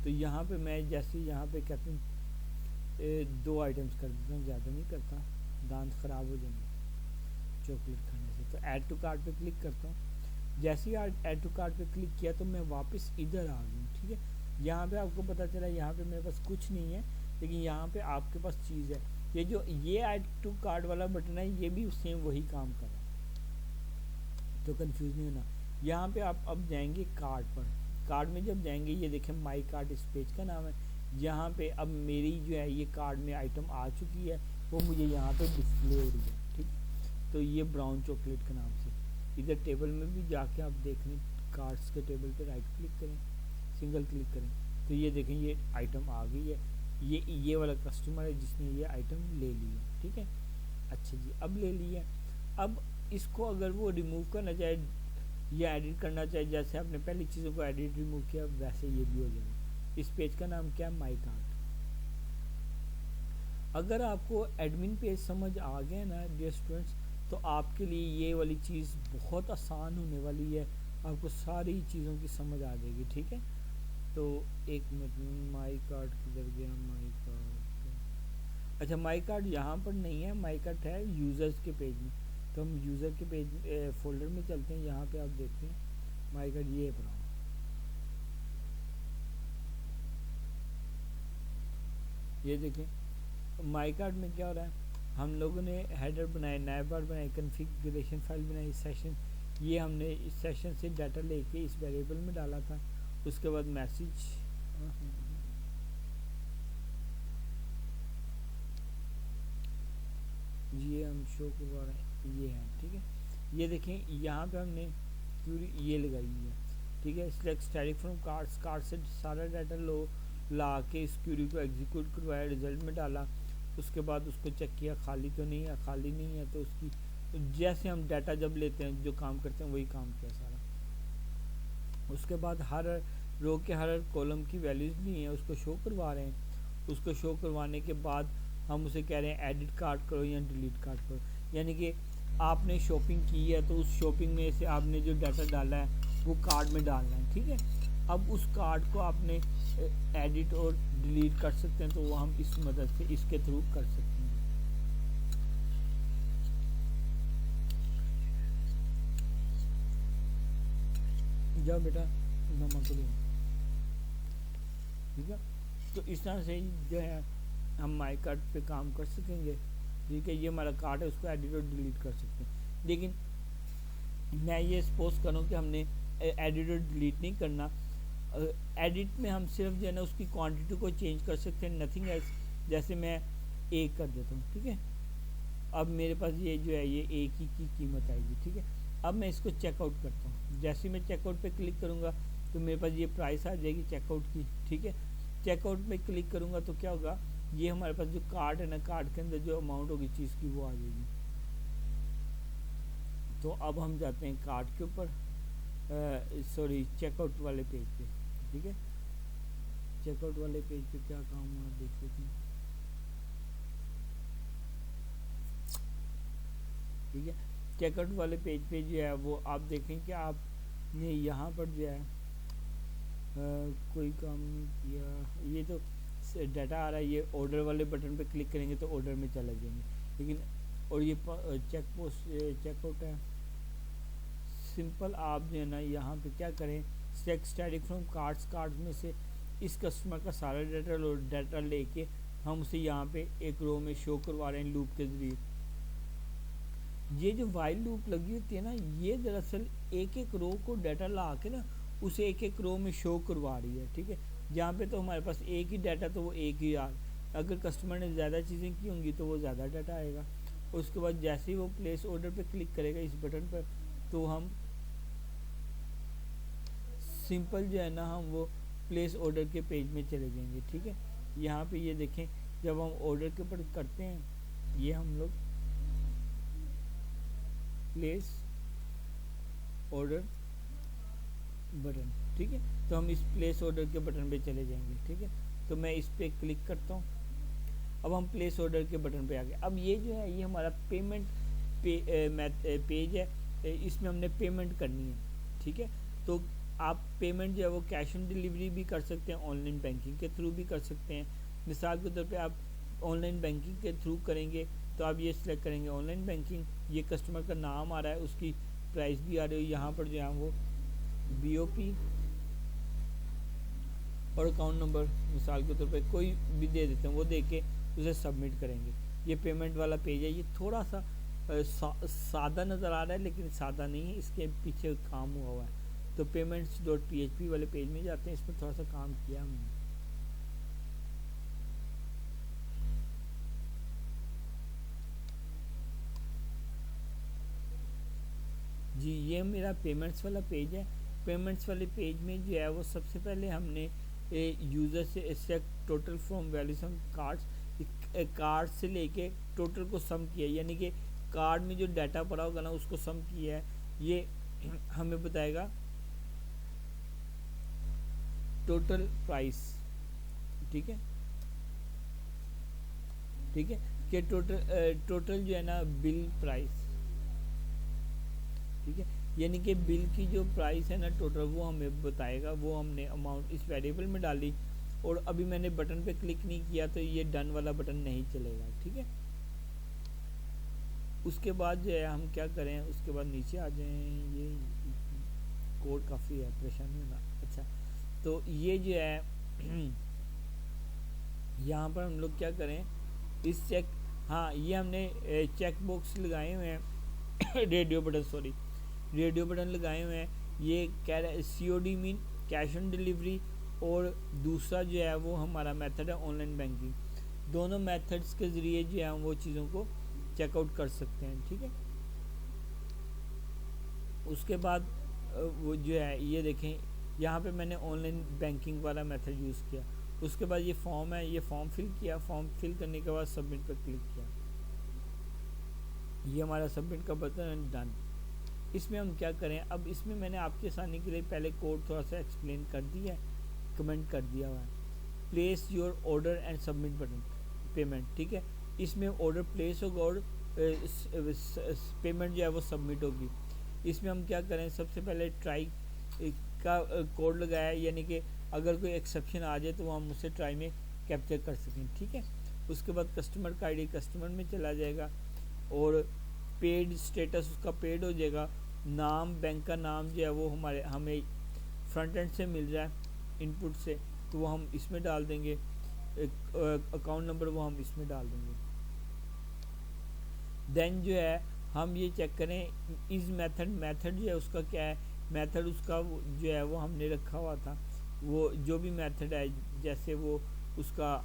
तो यहाँ पे मैं जैसे यहाँ पे कहते हैं 2 आइटम्स कर देता हूँ, ज़्यादा नहीं करता, दांत ख़राब हो जाएंगे चॉकलेट खाने से। तो ऐड टू कार्ट पे क्लिक करता हूँ। जैसे ही ऐड टू कार्ट पे क्लिक किया तो मैं वापस इधर आ गई, ठीक है। यहाँ पे आपको पता चला यहाँ पे मेरे पास कुछ नहीं है, लेकिन यहाँ पे आपके पास चीज़ है। ये जो ये ऐड टू कार्ट वाला बटन है ये भी सेम वही काम कर रहा है, तो कंफ्यूज नहीं होना। यहाँ पे आप अब जाएंगे कार्ड पर, कार्ड में जब जाएंगे ये देखें माई कार्ड इस पेज का नाम है, यहाँ पे अब मेरी जो है ये कार्ड में आइटम आ चुकी है, वो मुझे यहाँ पे डिस्प्ले हो रही है, ठीक। तो ये ब्राउन चॉकलेट के नाम से, इधर टेबल में भी जाके आप देख लें, कार्ड्स के टेबल पे राइट क्लिक करें, सिंगल क्लिक करें, तो ये देखें ये आइटम आ गई है, ये वाला कस्टमर है जिसने ये आइटम ले ली है, ठीक है। अच्छा जी, अब ले लिया, अब इसको अगर वो रिमूव करना चाहे या एडिट करना चाहे, जैसे आपने पहली चीज़ों को एडिट रिमूव किया वैसे ये भी हो जाएगा। इस पेज का नाम क्या है, माई कार्ट। अगर आपको एडमिन पेज समझ आ गया ना डियर स्टूडेंट्स, तो आपके लिए ये वाली चीज़ बहुत आसान होने वाली है, आपको सारी चीज़ों की समझ आ जाएगी, ठीक है। तो एक मिनट, माई कार्ड किधर गया, माई कार्ड, अच्छा माई कार्ड यहाँ पर नहीं है, माई कार्ड है यूज़र्स के पेज में, तो हम यूज़र के पेज फोल्डर में चलते हैं। यहाँ पे आप देखते हैं माई कार्ड ये बनाओ, ये देखें माई कार्ड में क्या हो रहा है, हम लोगों ने हेडर बनाए, नैव बार बनाए, कॉन्फ़िगरेशन फाइल बनाई, सेशन, ये हमने इस सेशन से डाटा लेके इस वेरिएबल में डाला था। उसके बाद मैसेज, ये हम शो करवा रहे हैं, ये है ठीक है। ये देखें यहाँ पे हमने क्यूरी ये लगाई है ठीक है। Select static from cards, card से सारा डाटा ला के इस क्यूरी को एग्जीक्यूट करवाया, रिजल्ट में डाला। उसके बाद उसको चेक किया खाली तो नहीं है, खाली नहीं है तो उसकी, तो जैसे हम डाटा जब लेते हैं जो काम करते हैं वही काम किया सारा। उसके बाद हर रो के हर कॉलम की वैल्यूज़ ली हैं, उसको शो करवा रहे हैं। उसको शो करवाने के बाद हम उसे कह रहे हैं एडिट कार्ड करो या डिलीट कार्ड करो, यानी कि आपने शॉपिंग की है तो उस शॉपिंग में से आपने जो डाटा डाला है वो कार्ड में डालना है ठीक है। अब उस कार्ड को आपने एडिट और डिलीट कर सकते हैं, तो वो हम इस मदद से इसके थ्रू कर सकते हैं। जाओ बेटा नमक लो ठीक है। तो इस तरह से जो है हम माई कार्ड पे काम कर सकेंगे ठीक है। ये हमारा कार्ड है, उसको एडिट और डिलीट कर सकते हैं। लेकिन मैं ये सपोज करूँ कि हमने एडिट और डिलीट नहीं करना, एडिट में हम सिर्फ जो है ना उसकी क्वांटिटी को चेंज कर सकते हैं, नथिंग एल्स। जैसे मैं एक कर देता हूँ ठीक है, अब मेरे पास ये जो है ये एक ही की कीमत आएगी ठीक है। अब मैं इसको चेकआउट करता हूँ, जैसे ही मैं चेकआउट पे क्लिक करूँगा तो मेरे पास ये प्राइस आ जाएगी चेकआउट की ठीक है। चेकआउट में क्लिक करूँगा तो क्या होगा, ये हमारे पास जो कार्ड है ना, कार्ड के अंदर जो अमाउंट होगी चीज़ की वो आ जाएगी। तो अब हम जाते हैं कार्ड के ऊपर, सॉरी चेकआउट वाले पेज पे ठीक है। चेकआउट वाले पेज पे क्या काम हुआ देख लेते हैं ठीक है। चेकआउट वाले पेज पे जो है वो आप देखें कि आपने यहाँ पर जो है कोई काम नहीं किया, ये तो डाटा आ रहा है, ये ऑर्डर वाले बटन पे क्लिक करेंगे तो ऑर्डर में चला जाएंगे। लेकिन और ये चेकआउट है सिंपल। आप जो है ना यहाँ पे क्या करें, select static from cards, card में से इस कस्टमर का सारा डाटा लेके हम उसे यहाँ पे एक रो में शो करवा रहे हैं लूप के ज़रिए। ये जो वाइल लूप लगी होती है ना, ये दरअसल एक एक रो को डाटा ला के ना उसे एक एक रो में शो करवा रही है ठीक है। जहाँ पे तो हमारे पास एक ही डाटा तो वो एक ही यार, अगर कस्टमर ने ज़्यादा चीज़ें की होंगी तो वो ज़्यादा डाटा आएगा। उसके बाद जैसे ही वो प्लेस ऑर्डर पे क्लिक करेगा इस बटन पर, तो हम सिंपल जो है ना हम वो प्लेस ऑर्डर के पेज में चले जाएंगे ठीक है। यहाँ पे ये देखें जब हम ऑर्डर के ऊपर करते हैं, ये हम लोग प्लेस ऑर्डर बटन ठीक है, तो हम इस प्लेस ऑर्डर के बटन पे चले जाएंगे ठीक है। तो मैं इस पे क्लिक करता हूँ, अब हम प्लेस ऑर्डर के बटन पे आ गए। अब ये जो है ये हमारा पेमेंट पेज है, इसमें हमने पेमेंट करनी है ठीक है। तो आप पेमेंट जो है वो कैश ऑन डिलीवरी भी कर सकते हैं, ऑनलाइन बैंकिंग के थ्रू भी कर सकते हैं। मिसाल के तौर पे आप ऑनलाइन बैंकिंग के थ्रू करेंगे तो आप ये सिलेक्ट करेंगे ऑनलाइन बैंकिंग, ये कस्टमर का नाम आ रहा है, उसकी प्राइस भी आ रही है यहाँ पर जो है वो BOP और अकाउंट नंबर मिसाल के तौर पे कोई भी दे देते हैं, वो दे के उसे सबमिट करेंगे। ये पेमेंट वाला पेज है, ये थोड़ा सा सादा नज़र आ रहा है लेकिन सादा नहीं है, इसके पीछे काम हुआ है। तो payments.php वाले पेज में जाते हैं, इस पर थोड़ा सा काम किया हमने। जी ये मेरा पेमेंट्स वाला पेज है। पेमेंट्स वाले पेज में जो है वो सबसे पहले हमने यूज़र से extract total from value sum cards, card से लेके टोटल को सम किया, यानी कि कार्ड में जो डाटा पड़ा होगा ना उसको सम किया है। ये हमें बताएगा टोटल प्राइस ठीक है ठीक है, कि टोटल जो है ना बिल प्राइस ठीक है, यानी कि बिल की जो प्राइस है ना टोटल वो हमें बताएगा। वो हमने अमाउंट इस वेरिएबल में डाली और अभी मैंने बटन पे क्लिक नहीं किया तो ये डन वाला बटन नहीं चलेगा ठीक है। उसके बाद जो है हम क्या करें, उसके बाद नीचे आ जाएं, ये कोड काफ़ी है परेशानी होना। अच्छा तो ये जो है यहाँ पर हम लोग क्या करें, इस चेक, हाँ ये हमने चेक बॉक्स लगाए हुए हैं radio button, sorry radio button लगाए हुए हैं। ये कह रहा है COD mean cash on delivery, और दूसरा जो है वो हमारा मेथड है ऑनलाइन बैंकिंग। दोनों मेथड्स के ज़रिए जो है हम वो चीज़ों को चेकआउट कर सकते हैं, ठीक है। उसके बाद वो जो है ये देखें, यहाँ पे मैंने ऑनलाइन बैंकिंग वाला मेथड यूज़ किया। उसके बाद ये फॉर्म है, ये फॉर्म फिल किया, फॉर्म फिल करने के बाद सबमिट पर क्लिक किया, ये हमारा सबमिट का बटन है, डन। इसमें हम क्या करें, अब इसमें मैंने आपके आसानी के लिए पहले कोड थोड़ा सा एक्सप्लेन कर दिया है, कमेंट कर दिया हुआ है। Place your order and submit button payment, ठीक है। इसमें ऑर्डर प्लेस होगा और पेमेंट जो है वो सबमिट होगी। इसमें हम क्या करें, सबसे पहले ट्राई का कोड लगाया, यानी कि अगर कोई एक्सेप्शन आ जाए तो वो हम उससे ट्राई में कैप्चर कर सकें, ठीक है। उसके बाद कस्टमर का आईडी कस्टमर में चला जाएगा, और पेड स्टेटस उसका पेड हो जाएगा। नाम, बैंक का नाम जो है वो हमें फ्रंट एंड से मिल रहा है इनपुट से, तो वो हम इसमें डाल देंगे। अकाउंट नंबर वो हम इसमें डाल देंगे। देन जो है हम ये चेक करें इस मेथड जो है उसका क्या है, मेथड उसका जो है वो हमने रखा हुआ था, वो जो भी मेथड है, जैसे वो उसका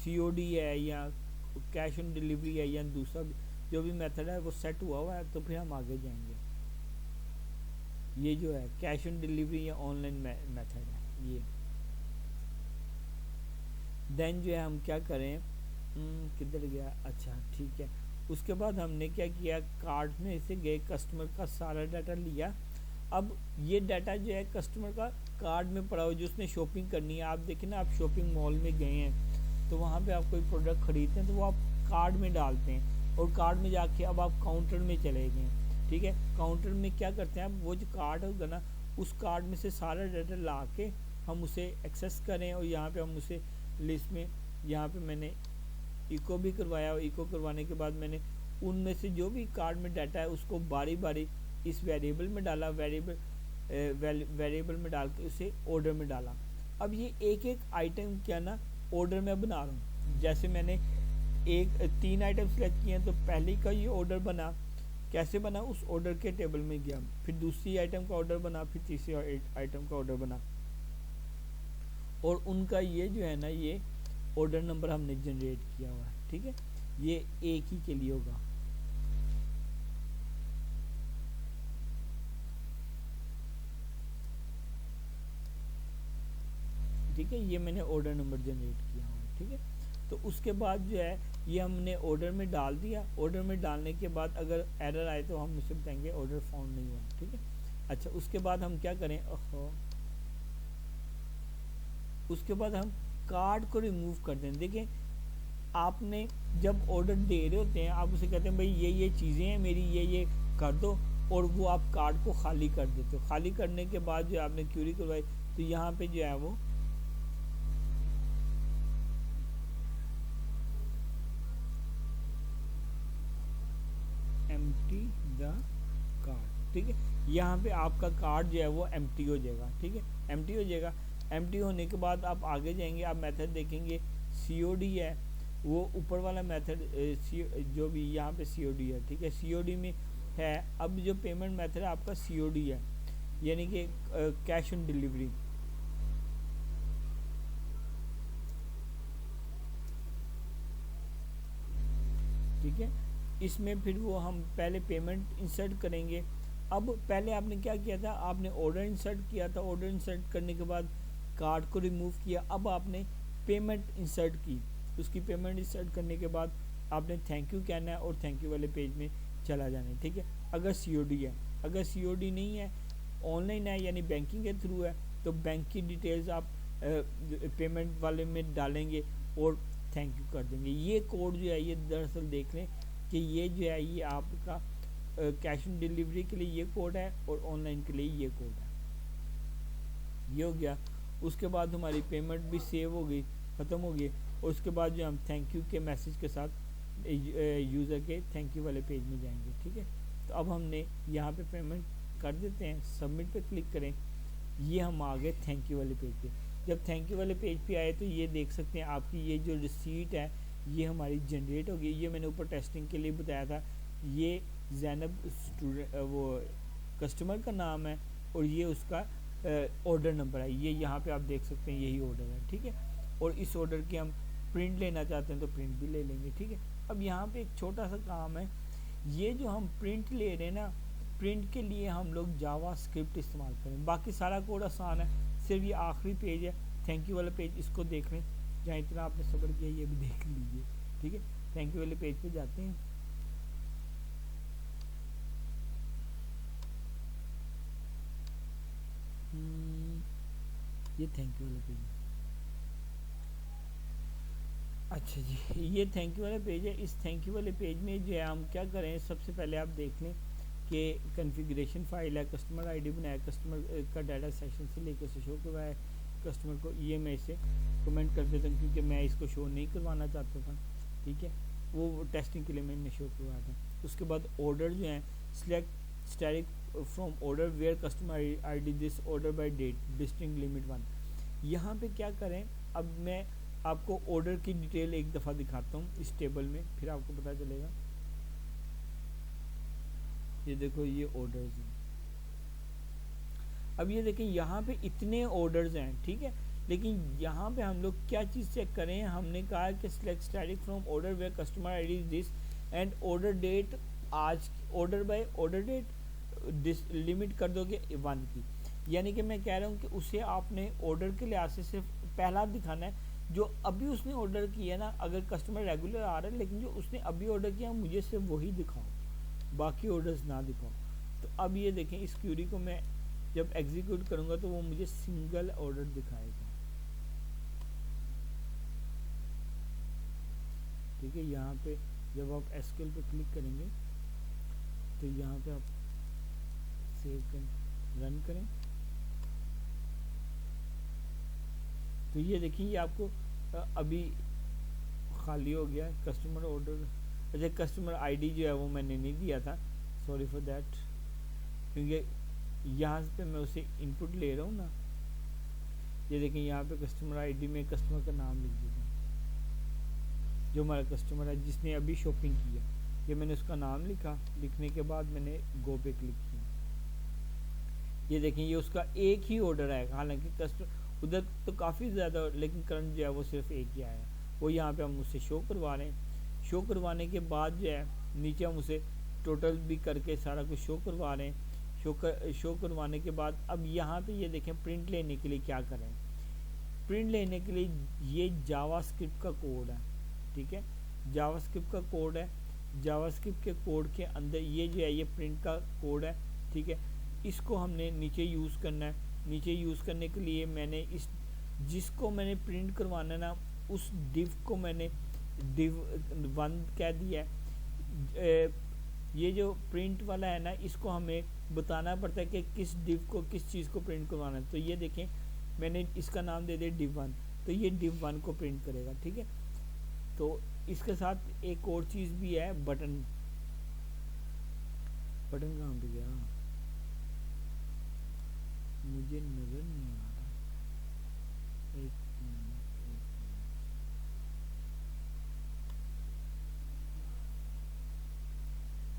COD है या कैश ऑन डिलीवरी है या दूसरा जो भी मेथड है वो सेट हुआ है, तो फिर हम आगे जाएंगे। ये जो है कैश ऑन डिलीवरी या ऑनलाइन मेथड है ये। देन जो है हम क्या करें, किधर गया, अच्छा ठीक है। उसके बाद हमने क्या किया, कार्ड में से गए, कस्टमर का सारा डाटा लिया। अब ये डाटा जो है कस्टमर का कार्ड में पड़ा हो, जो उसने शॉपिंग करनी है। आप देखें ना, आप शॉपिंग मॉल में गए हैं तो वहाँ पे आप कोई प्रोडक्ट खरीदते हैं तो वो आप कार्ड में डालते हैं, और कार्ड में जाके अब आप काउंटर में चले गए, ठीक है। काउंटर में क्या करते हैं, अब वो जो कार्ड होगा ना, उस कार्ड में से सारा डाटा ला के हम उसे एक्सेस करें, और यहाँ पे हम उसे लिस्ट में, यहाँ पे मैंने इको भी करवाया, और इको करवाने के बाद मैंने उनमें से जो भी कार्ड में डाटा है उसको बारी बारी इस वेरिएबल में डाला, वेरिएबल में डाल के उसे ऑर्डर में डाला। अब ये एक एक आइटम क्या ना ऑर्डर में बना रहा हूँ। जैसे मैंने 3 आइटम सेलेक्ट किए हैं, तो पहले का ये ऑर्डर बना, कैसे बना, उस ऑर्डर के टेबल में गया, फिर दूसरी आइटम का ऑर्डर बना, फिर तीसरी आइटम का ऑर्डर बना, और उनका ये जो है ना ये ऑर्डर नंबर हमने जनरेट किया हुआ है, ठीक है। ये एक ही के लिए होगा, ठीक है। ये मैंने ऑर्डर नंबर जनरेट किया हुआ है, ठीक है। तो उसके बाद जो है ये हमने ऑर्डर में डाल दिया। ऑर्डर में डालने के बाद अगर एरर आए तो हम उसे बताएंगे ऑर्डर फाउंड नहीं हुआ, ठीक है। अच्छा, उसके बाद हम क्या करें, उसके बाद हम कार्ड को रिमूव कर दें। देखें, आपने जब ऑर्डर दे रहे होते हैं, आप उसे कहते हैं भाई ये चीज़ें हैं मेरी, ये कर दो, और वो आप कार्ड को खाली कर देते हो। खाली करने के बाद जो आपने क्यूरी करवाई, तो यहाँ पे जो है वो एम्प्टी द कार्ड, ठीक है। यहाँ पे आपका कार्ड जो है वो एम्प्टी हो जाएगा, ठीक है, एम्प्टी हो जाएगा। एम्प्टी होने के बाद आप आगे जाएंगे, आप मेथड देखेंगे COD है, वो ऊपर वाला मेथड जो भी यहाँ पे COD है, ठीक है, COD में है। अब जो पेमेंट मेथड है आपका COD है, यानी कि कैश ऑन डिलीवरी, ठीक है। इसमें फिर वो हम पहले पेमेंट इंसर्ट करेंगे। अब पहले आपने क्या किया था, आपने ऑर्डर इंसर्ट किया था, ऑर्डर इंसर्ट करने के बाद कार्ड को रिमूव किया। अब आपने पेमेंट इंसर्ट की, उसकी पेमेंट इंसर्ट करने के बाद आपने थैंक यू कहना है और थैंक यू वाले पेज में चला जाना है, ठीक है। अगर COD है, अगर COD नहीं है, ऑनलाइन है यानी बैंकिंग के थ्रू है, तो बैंक की डिटेल्स आप पेमेंट वाले में डालेंगे और थैंक यू कर देंगे। ये कोड जो है ये दरअसल देख लें कि ये जो है ये आपका कैश ऑन डिलीवरी के लिए ये कोड है और ऑनलाइन के लिए ये कोड है। ये हो गया। उसके बाद हमारी पेमेंट भी सेव हो गई, ख़त्म हो गई। और उसके बाद जो हम थैंक यू के मैसेज के साथ यूज़र के थैंक यू वाले पेज में जाएंगे, ठीक है। तो अब हमने यहाँ पे पेमेंट कर देते हैं, सबमिट पे क्लिक करें, ये हम आ गए थैंक यू वाले पेज पे। जब थैंक यू वाले पेज पे आए तो ये देख सकते हैं आपकी ये जो रिसीट है ये हमारी जनरेट होगी। ये मैंने ऊपर टेस्टिंग के लिए बताया था, ये जैनब स्टूडेंट वो कस्टमर का नाम है और ये उसका ऑर्डर नंबर है। ये यहाँ पे आप देख सकते हैं, यही ऑर्डर है, ठीक है। और इस ऑर्डर की हम प्रिंट लेना चाहते हैं तो प्रिंट भी ले लेंगे, ठीक है। अब यहाँ पे एक छोटा सा काम है, ये जो हम प्रिंट ले रहे हैं ना, प्रिंट के लिए हम लोग जावा स्क्रिप्ट इस्तेमाल करें, बाकी सारा कोड आसान है, सिर्फ ये आखिरी पेज है थैंक यू वाला पेज, इसको देख लें, जहाँ इतना आपने सब्र किया ये भी देख लीजिए, ठीक है। थैंक यू वाले पेज पे जाते हैं। ये थैंक यू वाला पेज, अच्छा जी, ये थैंक यू वाला पेज है। इस थैंक यू वाले पेज में जो है हम क्या करें, सबसे पहले आप देख लें कि कॉन्फ़िगरेशन फाइल है, कस्टमर आईडी बनाया, कस्टमर का डाटा सेशन से लेकर उसे शो करवाया कस्टमर को। ये मैं इसे कमेंट कर देता हूँ क्योंकि मैं इसको शो नहीं करवाना चाहता था, ठीक है, वो टेस्टिंग के लिए मैंने शो करवाया था। उसके बाद ऑर्डर जो है, select static from order where customer ID this order by date distinct limit 1। यहाँ पे क्या करें, अब मैं आपको ऑर्डर की डिटेल एक दफ़ा दिखाता हूँ इस टेबल में, फिर आपको पता चलेगा। ये देखो ये ऑर्डर्स हैं। अब ये देखें यहाँ पे इतने ऑर्डर्स हैं, ठीक है, लेकिन यहाँ पे हम लोग क्या चीज़ चेक करें, हमने कहा कि select static from order where customer ID this and order date, आज order by order date limit कर दोगे 1 की। यानी कि मैं कह रहा हूँ कि उसे आपने ऑर्डर के लिहाज से सिर्फ पहला दिखाना है जो अभी उसने ऑर्डर किया ना। अगर कस्टमर रेगुलर आ रहा है लेकिन जो उसने अभी ऑर्डर किया मुझे सिर्फ वही दिखाओ, बाकी ऑर्डर्स ना दिखाओ। तो अब ये देखें, इस क्यूरी को मैं जब एग्जीक्यूट करूँगा तो वो मुझे सिंगल ऑर्डर दिखाएगा, ठीक है। यहाँ पे जब आप एसक्यूएल पे क्लिक करेंगे तो यहाँ पे आप सेव कर रन करें तो ये देखिए ये आपको अभी खाली हो गया कस्टमर ऑर्डर। अच्छा, कस्टमर आईडी जो है वो मैंने नहीं दिया था, सॉरी फॉर दैट, क्योंकि यहाँ पे मैं उसे इनपुट ले रहा हूँ ना। ये देखें यहाँ पे कस्टमर आईडी में कस्टमर का नाम लिख देता हूँ, जो हमारा कस्टमर है जिसने अभी शॉपिंग किया, ये मैंने उसका नाम लिखा, लिखने के बाद मैंने गो पे क्लिक किया। ये देखें ये उसका एक ही ऑर्डर है, हालांकि कस्टमर उधर तो काफ़ी ज़्यादा, लेकिन करंट जो है वो सिर्फ एक ही आया, वो यहाँ पे हम उससे शो करवा रहे हैं। शो करवाने के बाद जो है नीचे हम उसे टोटल भी करके सारा कुछ शो करवा रहे हैं। शो करवाने के बाद अब यहाँ पे ये देखें प्रिंट लेने के लिए क्या करें। प्रिंट लेने के लिए ये जावास्क्रिप्ट का कोड है, ठीक है, जावास्क्रिप्ट का कोड है। जावास्क्रिप्ट के कोड के अंदर ये जो है ये प्रिंट का कोड है, ठीक है। इसको हमने नीचे यूज़ करना है। नीचे यूज़ करने के लिए मैंने इस जिसको मैंने प्रिंट करवाना है ना, उस डिव को मैंने डिव 1 कह दिया है। ये जो प्रिंट वाला है ना, इसको हमें बताना पड़ता है कि किस डिव को किस चीज़ को प्रिंट करवाना है। तो ये देखें मैंने इसका नाम दे दिया डिव 1, तो ये डिव 1 को प्रिंट करेगा, ठीक है। तो इसके साथ एक और चीज़ भी है, बटन। बटन कहाँ पे गया, मुझे नज़र नहीं आ रहा, एक मिनट।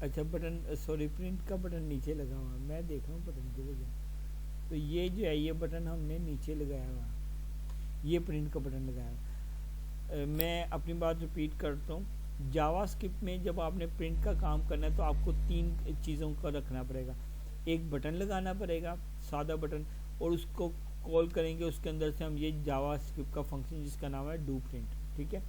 अच्छा बटन, सॉरी, प्रिंट का बटन नीचे लगा हुआ, मैं देख रहा हूँ बटन की वजह। तो ये जो है ये बटन हमने नीचे लगाया हुआ, ये प्रिंट का बटन लगाया हुआ। मैं अपनी बात रिपीट करता हूँ, जावास्क्रिप्ट में जब आपने प्रिंट का काम करना है तो आपको 3 चीज़ों का रखना पड़ेगा। एक बटन लगाना पड़ेगा, सादा बटन, और उसको कॉल करेंगे, उसके अंदर से हम ये जावास्क्रिप्ट का फंक्शन जिसका नाम है डू प्रिंट, ठीक है।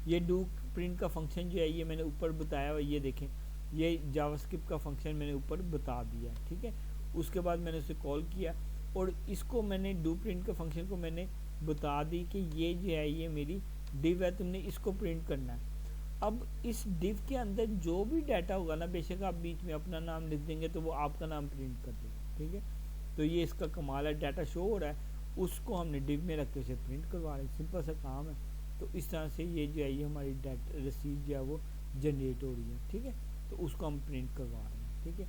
ये डू प्रिंट का फंक्शन जो है ये मैंने ऊपर बताया हुआ, ये देखें ये जावास्क्रिप्ट का फंक्शन मैंने ऊपर बता दिया, ठीक है। उसके बाद मैंने उसे कॉल किया और इसको मैंने डू प्रिंट के फंक्शन को मैंने बता दी कि ये जो है ये मेरी डिव है, तुमने इसको प्रिंट करना है। अब इस डिव के अंदर जो भी डाटा होगा ना, बेशक आप बीच में अपना नाम लिख देंगे तो वो आपका नाम प्रिंट कर देगा, ठीक है। तो ये इसका कमाल है, डाटा शो हो रहा है, उसको हमने डिव में रख के उसे प्रिंट करवा रहे हैं, सिंपल सा काम है। तो इस तरह से ये जो है ये हमारी डाटा रसीद जो है वो जनरेट हो रही है, ठीक है। तो उसको हम प्रिंट करवा रहे हैं, ठीक है।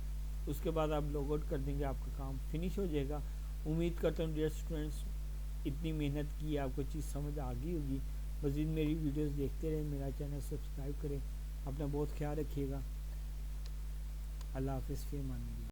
उसके बाद आप लॉग आउट कर देंगे, आपका काम फिनिश हो जाएगा। उम्मीद करता हूँ डियर स्टूडेंट्स, इतनी मेहनत की आपको चीज़ समझ आ गई होगी। मज़ीद मेरी वीडियोस देखते रहें, मेरा चैनल सब्सक्राइब करें। अपना बहुत ख्याल रखिएगा। अल्लाह हाफ़िज़, फ़ी अमान अल्लाह।